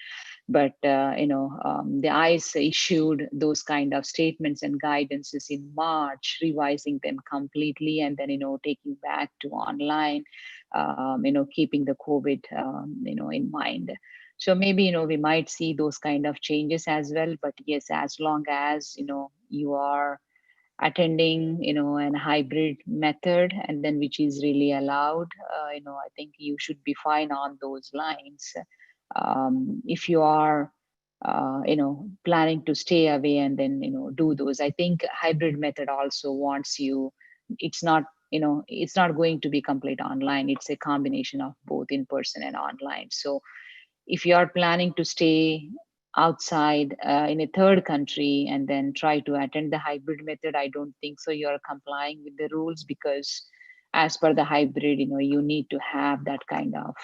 But the ICE issued those kind of statements and guidances in March, revising them completely, and then taking back to online, keeping the COVID in mind. So maybe we might see those kind of changes as well. But yes, as long as you are attending an hybrid method, and then which is really allowed, I think you should be fine on those lines. If you are planning to stay away and then do those, I think hybrid method also wants you, it's not it's not going to be complete online, it's a combination of both in person and online. So if you are planning to stay outside in a third country and then try to attend the hybrid method, I don't think so you're complying with the rules, because as per the hybrid, you need to have that kind of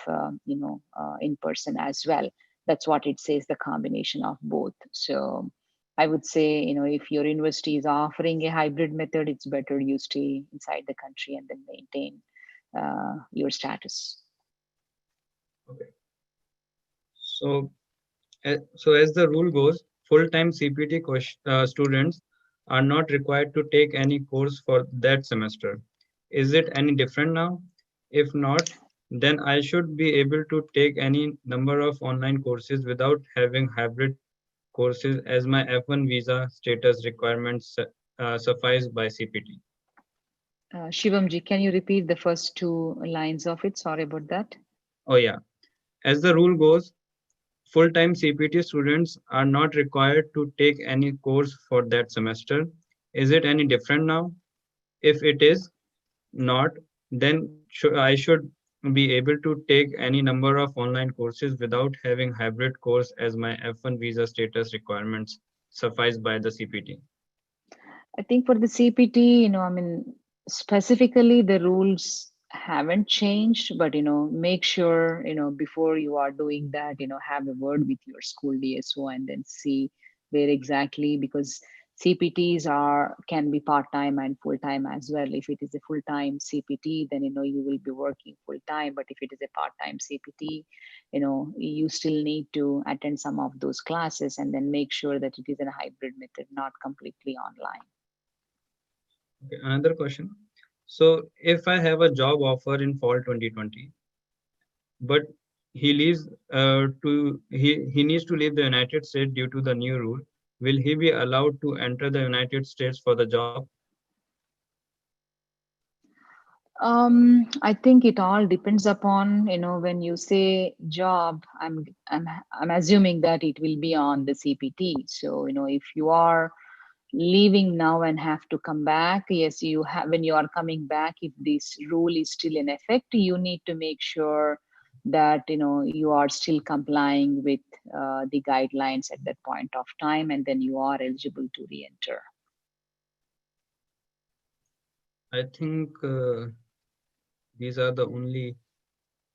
in person as well. That's what it says, the combination of both. So I would say, if your university is offering a hybrid method, it's better you stay inside the country and then maintain your status.
Okay. So, so as the rule goes, full-time CPT students are not required to take any course for that semester. Is it any different now? If not, then I should be able to take any number of online courses without having hybrid courses as my F1 visa status requirements suffice by CPT.
Shivamji, can you repeat the first two lines of it? Sorry about that.
Oh yeah, as the rule goes, full-time CPT students are not required to take any course for that semester. Is it any different now? If it is not, then I should be able to take any number of online courses without having hybrid course as my F1 visa status requirements suffice by the CPT.
I think for the CPT, I mean, specifically the rules haven't changed, but make sure, before you are doing that, have a word with your school DSO and then see where exactly, because CPTs can be part-time and full-time as well. If it is a full-time CPT, then you will be working full-time. But if it is a part-time CPT, you still need to attend some of those classes and then make sure that it is in a hybrid method, not completely online.
Okay, another question. So if I have a job offer in fall 2020, but he needs to leave the United States due to the new rule, will he be allowed to enter the United States for the job?
I think it all depends upon, when you say job, I'm assuming that it will be on the CPT. So, if you are leaving now and have to come back, yes, you have, when you are coming back, if this rule is still in effect, you need to make sure that you are still complying with the guidelines at that point of time, and then you are eligible to re-enter.
I think these are the only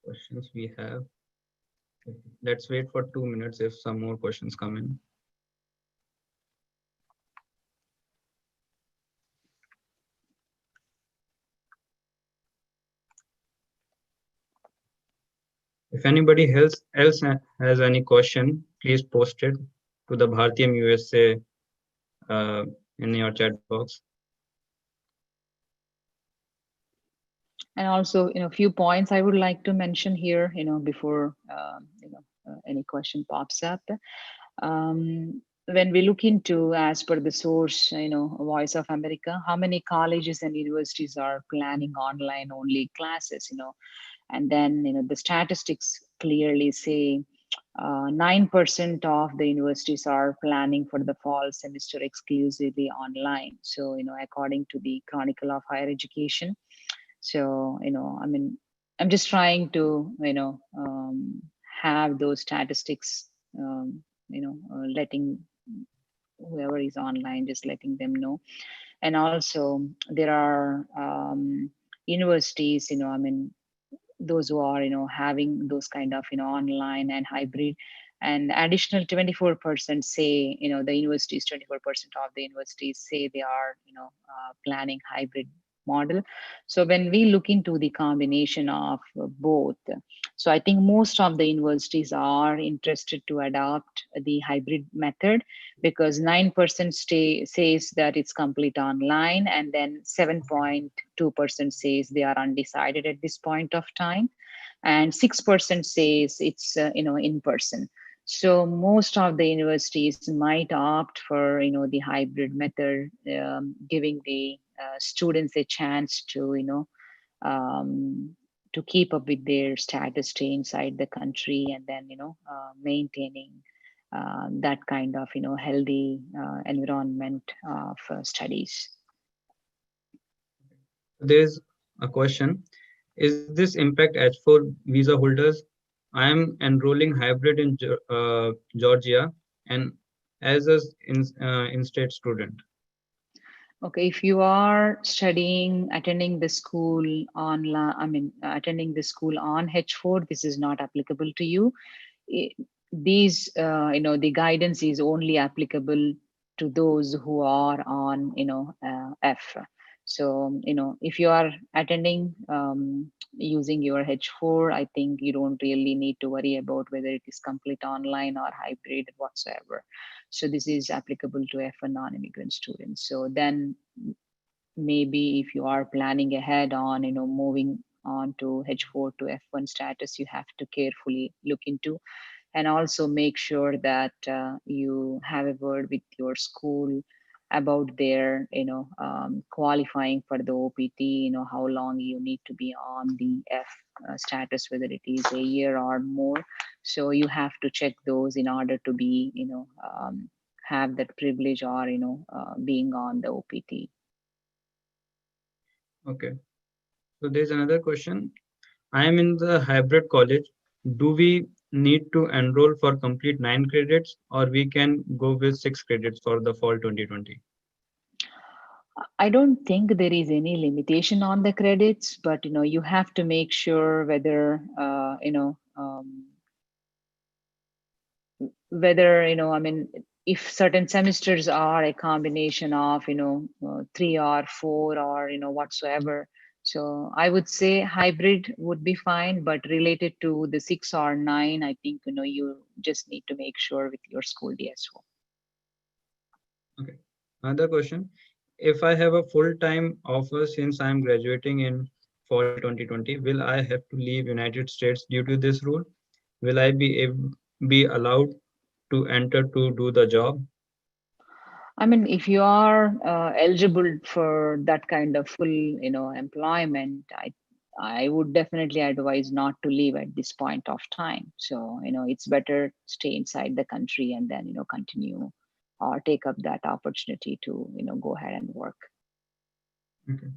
questions we have. Let's wait for 2 minutes if some more questions come in. If anybody else has any question, please post it to the Bharatiyam USA uh, in your chat box.
And also, a few points I would like to mention here, before any question pops up. When we look into, as per the source, Voice of America, how many colleges and universities are planning online only classes, and then, the statistics clearly say 9% of the universities are planning for the fall semester exclusively online. So, according to the Chronicle of Higher Education. So, I'm just trying to, have those statistics, letting whoever is online, just letting them know. And also, there are universities, those who are, having those kind of, online and hybrid, and additional 24% say, the universities, 24% of the universities say they are, planning hybrid model. So when we look into the combination of both, so I think most of the universities are interested to adopt the hybrid method, because 9% says that it's complete online, and then 7.2% says they are undecided at this point of time, and 6% says it's in person. So most of the universities might opt for the hybrid method, giving the students a chance to to keep up with their status, stay inside the country, and then maintaining that kind of healthy environment of studies.
There's a question. Is this impact H4 visa holders? I am enrolling hybrid in Georgia and as a in-state student.
Okay, if you are studying, attending the school online, attending the school on H4, this is not applicable to you. I- These, the guidance is only applicable to those who are on, F. So, if you are attending using your H4, I think you don't really need to worry about whether it is complete online or hybrid whatsoever. So this is applicable to F1 non-immigrant students. So then maybe if you are planning ahead on, moving on to H4 to F1 status, you have to carefully look into, and also make sure that you have a word with your school about their qualifying for the OPT, how long you need to be on the F status, whether it is a year or more. So you have to check those in order to be have that privilege, or being on the OPT.
Okay. So there's another question. I am in the hybrid college. Do we need to enroll for complete 9 credits or we can go with 6 credits for the fall 2020?
I don't think there is any limitation on the credits, but you have to make sure whether if certain semesters are a combination of 3 or 4 or whatsoever. So I would say hybrid would be fine, but related to the 6 or 9, I think you just need to make sure with your school DSO.
Okay. Another question. If I have a full-time offer since I'm graduating in fall 2020, will I have to leave United States due to this rule? Will I be allowed to enter to do the job?
I mean, if you are eligible for that kind of full, employment, I would definitely advise not to leave at this point of time. So, it's better stay inside the country and then, continue or take up that opportunity to, go ahead and work.
Okay.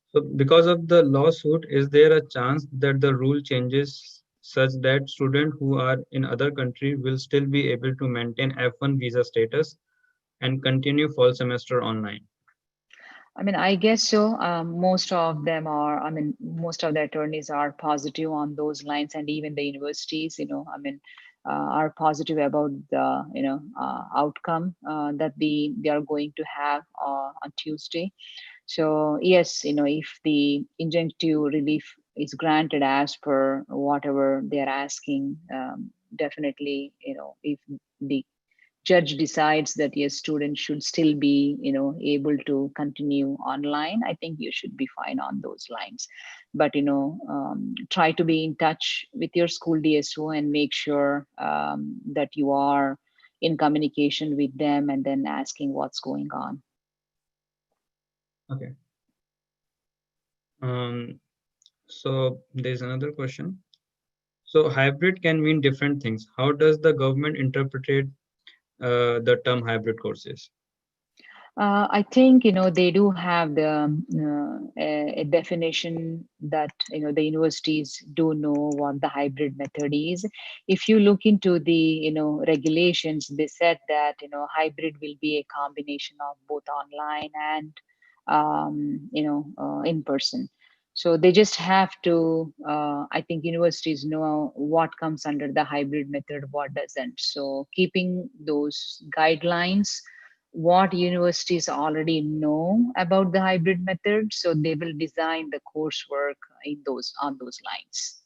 So because of the lawsuit, is there a chance that the rule changes such that students who are in other country will still be able to maintain F1 visa status and continue fall semester online?
I mean, I guess so. Most of them are, most of the attorneys are positive on those lines, and even the universities, are positive about the, outcome that they are going to have on Tuesday. So yes, if the injunctive relief is granted as per whatever they're asking, definitely, if the judge decides that your student should still be, able to continue online, I think you should be fine on those lines. But try to be in touch with your school DSO and make sure that you are in communication with them and then asking what's going on.
Okay. So there's another question. So hybrid can mean different things. How does the government interpret the term hybrid courses?
I think they do have a definition that the universities do know what the hybrid method is. If you look into the regulations, they said that hybrid will be a combination of both online and in person. So they just have to. I think universities know what comes under the hybrid method, what doesn't. So keeping those guidelines, what universities already know about the hybrid method, so they will design the coursework in those on those lines.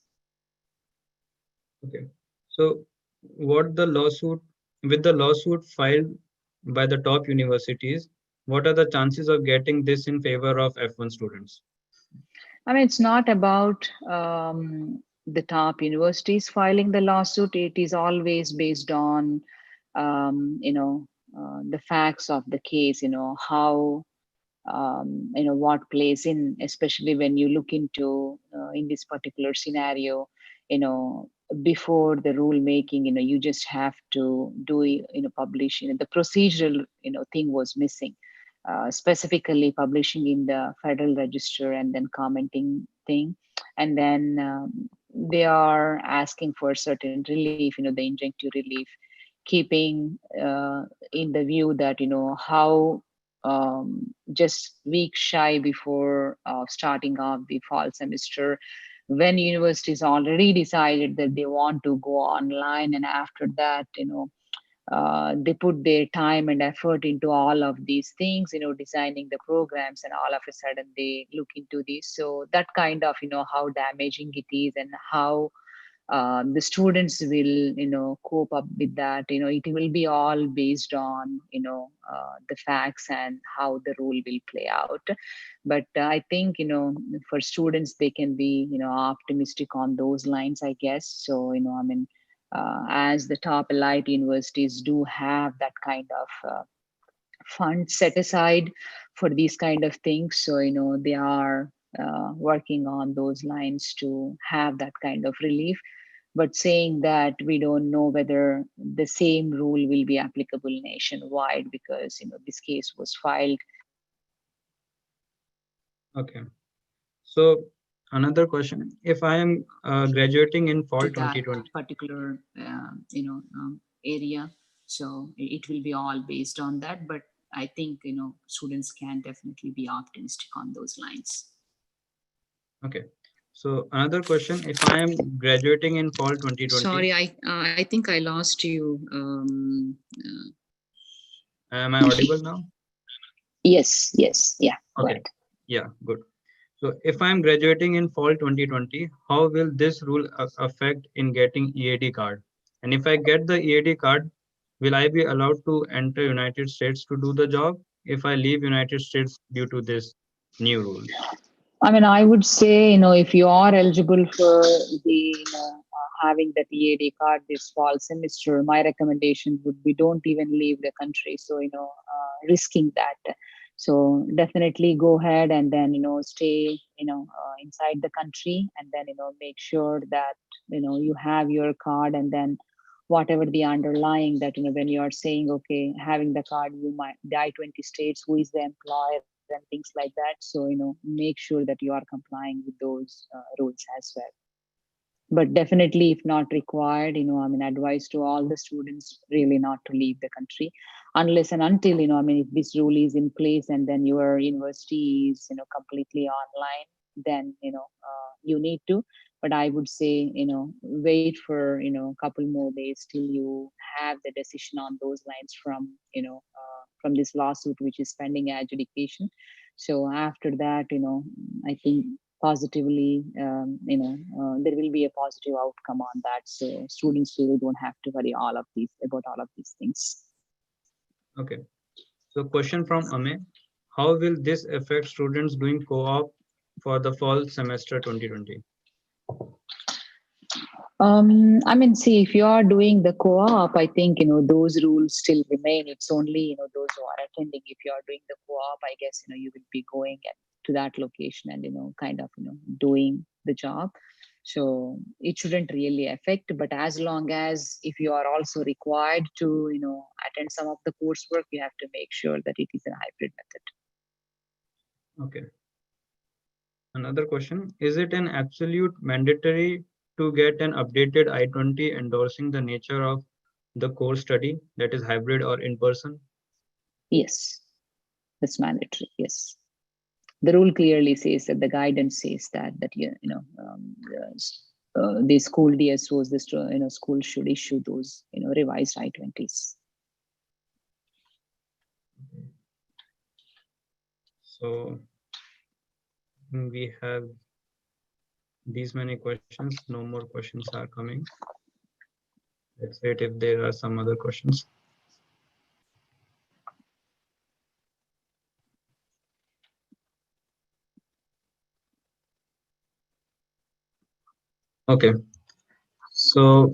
Okay. So what the lawsuit with the lawsuit filed by the top universities, what are the chances of getting this in favor of F1 students?
I mean, it's not about the top universities filing the lawsuit. It is always based on the facts of the case, how what plays in, especially when you look into in this particular scenario, you know before the rule making, you just have to do publish, the procedural thing was missing, specifically publishing in the Federal Register and then commenting thing. And then they are asking for certain relief, the injunctive relief, keeping in the view that how just weeks shy before starting off the fall semester, when universities already decided that they want to go online, and after that they put their time and effort into all of these things, designing the programs, and all of a sudden they look into this. So that kind of how damaging it is, and how the students will cope up with that. It will be all based on the facts and how the rule will play out. But I think for students, they can be optimistic on those lines, I guess. So I mean, as the top elite universities do have that kind of fund set aside for these kind of things, so they are working on those lines to have that kind of relief. But saying that, we don't know whether the same rule will be applicable nationwide, because this case was filed.
Okay. So another question. If I am graduating in fall
To that
2020,
particular area, so it will be all based on that. But I think students can definitely be optimistic on those lines.
okay. So another question. If I am graduating in fall 2020,
Sorry, I think I lost you.
am I audible now?
Yes, yes, yeah, go
Okay.
ahead.
Yeah, good. So if I'm graduating in fall 2020, how will this rule affect in getting EAD card? And if I get the EAD card, will I be allowed to enter United States to do the job if I leave United States due to this new rules?
I mean, I would say, if you are eligible for the, having that EAD card this fall semester, my recommendation would be, don't even leave the country. So, risking that. So definitely go ahead and then, stay, inside the country, and then, make sure that, you have your card, and then whatever the underlying that, when you are saying, okay, having the card, you might, the I-20 states, who is the employer, and things like that. So make sure that you are complying with those rules as well. But definitely, if not required, I mean, advice to all the students really not to leave the country unless and until, I mean, if this rule is in place and then your university is completely online, then you need to. But I would say wait for a couple more days till you have the decision on those lines from from this lawsuit which is pending adjudication. So after that, I think positively, there will be a positive outcome on that. So students really don't have to worry all of these about all of these things.
Okay. So question from Ame. How will this affect students doing co-op for the fall semester 2020?
I mean, see, if you are doing the co-op, I think, those rules still remain. It's only, those who are attending. If you are doing the co-op, I guess, you will be going to that location and, kind of, doing the job. So it shouldn't really affect, but as long as if you are also required to, attend some of the coursework, you have to make sure that it is a hybrid method.
Okay. Another question. Is it an absolute mandatory to get an updated I-20 endorsing the nature of the course study, that is hybrid or in person?
Yes, that's mandatory. Yes. The rule clearly says that the guidance says that the school DSOs, the school should issue those revised I-20s.
So we have these many questions. No more questions are coming. Let's wait if there are some other questions. Okay. So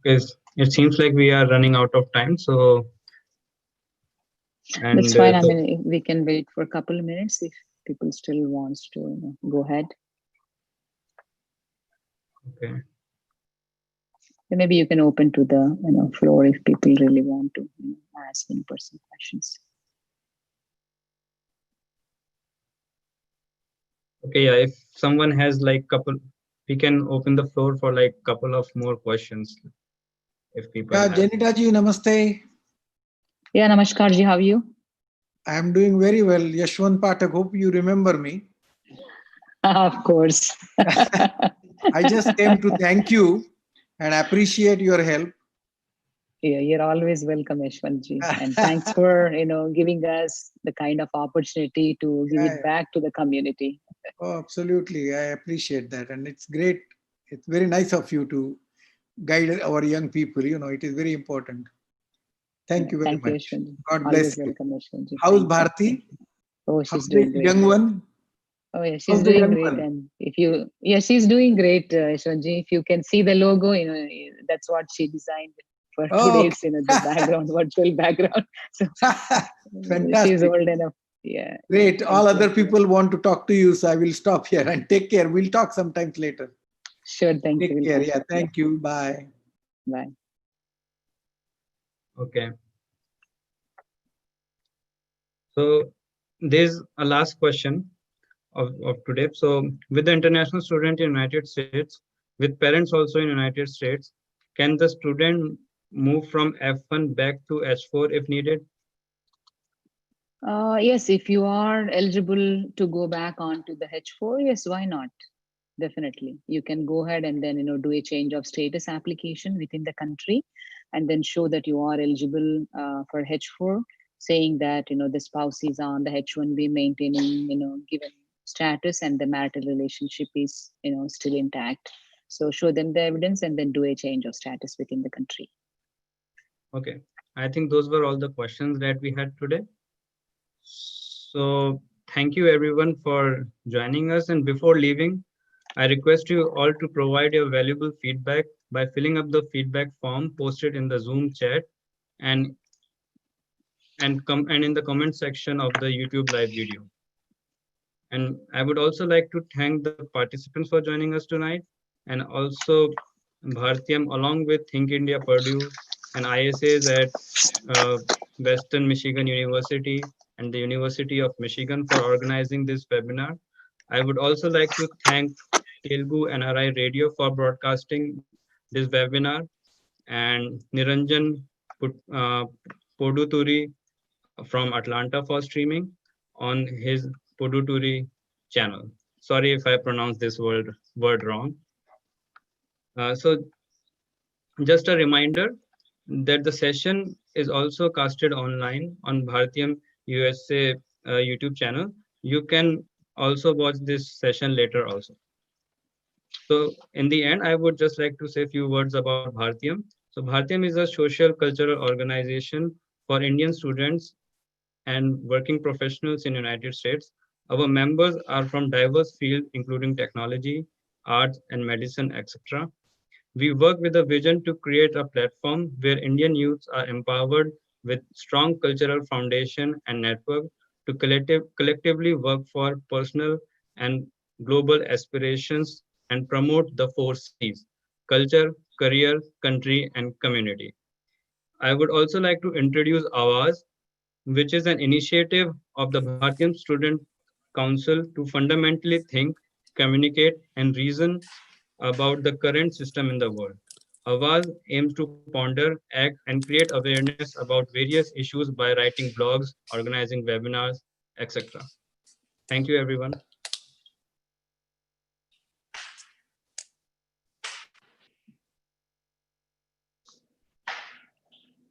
because it seems like we are running out of time. So
That's
and
fine. I mean, we can wait for a couple of minutes if people still wants to go ahead.
okay.
Maybe you can open to the floor if people really want to ask in-person questions.
Okay, yeah. If someone has like couple, we can open the floor for like couple of more questions. If people
Yeah,
have.
Janetha ji, namaste.
Yeah, Namaskar ji, how are you?
I am doing very well. Yashwant Pathak, hope you remember me.
Of course.
I just came to thank you and appreciate your help.
Yeah, you're always welcome, Yashwantji. And thanks for giving us the kind of opportunity to give
Yeah,
it back to the community.
oh, absolutely. I appreciate that. And it's great. It's very nice of you to guide our young people. It is very important. Thank you very
Thank you,
much.
Yashwantji.
God
Always
bless you.
welcome, Yashwantji.
How's
Thank you.
Bharti?
Oh,
How's
she's
the
doing great.
young one?
Oh, yeah,
How's
she's
the
doing
young
great.
one?
And she's doing great, Yashwantji. If you can see the logo, that's what she designed for
Oh,
today's, the background, virtual background. So she's
fantastic.
old enough. Yeah.
Great. All
Thank you.
other people want to talk to you, so I will stop here and take care. We'll talk sometimes later.
Sure. Thank you.
Take
We'll
care.
catch
Yeah.
up.
Thank you. Bye.
Bye.
Okay. So there's a last question of today. So with the international student in United States, with parents also in United States, can the student move from F1 back to H4 if needed?
Yes, if you are eligible to go back onto the H4, yes, why not? Definitely. You can go ahead and then, do a change of status application within the country and then show that you are eligible for H4, saying that, the spouse is on the H1B maintaining, given status and the marital relationship is, still intact. So show them the evidence and then do a change of status within the country.
Okay. I think those were all the questions that we had today. So thank you everyone for joining us. And before leaving, I request you all to provide your valuable feedback by filling up the feedback form posted in the Zoom chat and and in the comment section of the YouTube live video. And I would also like to thank the participants for joining us tonight, and also Bharatiyam along with Think India Purdue and ISAs at uh, Western Michigan University and the University of Michigan for organizing this webinar. I would also like to thank Telugu NRI Radio for broadcasting this webinar and Niranjan Poduturi from Atlanta for streaming on his Poduturi channel. Sorry if I pronounced this word wrong. So just a reminder that the session is also casted online on Bharatiyam USA YouTube channel. You can also watch this session later also. So in the end, I would just like to say a few words about Bharatiyam. So Bharatiyam is a social cultural organization for Indian students and working professionals in United States. Our members are from diverse fields, including technology, arts, and medicine, etc. We work with a vision to create a platform where Indian youths are empowered with strong cultural foundation and network to collectively work for personal and global aspirations and promote the four C's: culture, career, country, and community. I would also like to introduce Awaz, which is an initiative of the Bharatiyam Student Council to fundamentally think, communicate, and reason about the current system in the world. Awaz aims to ponder, act, and create awareness about various issues by writing blogs, organizing webinars, etc. Thank you, everyone.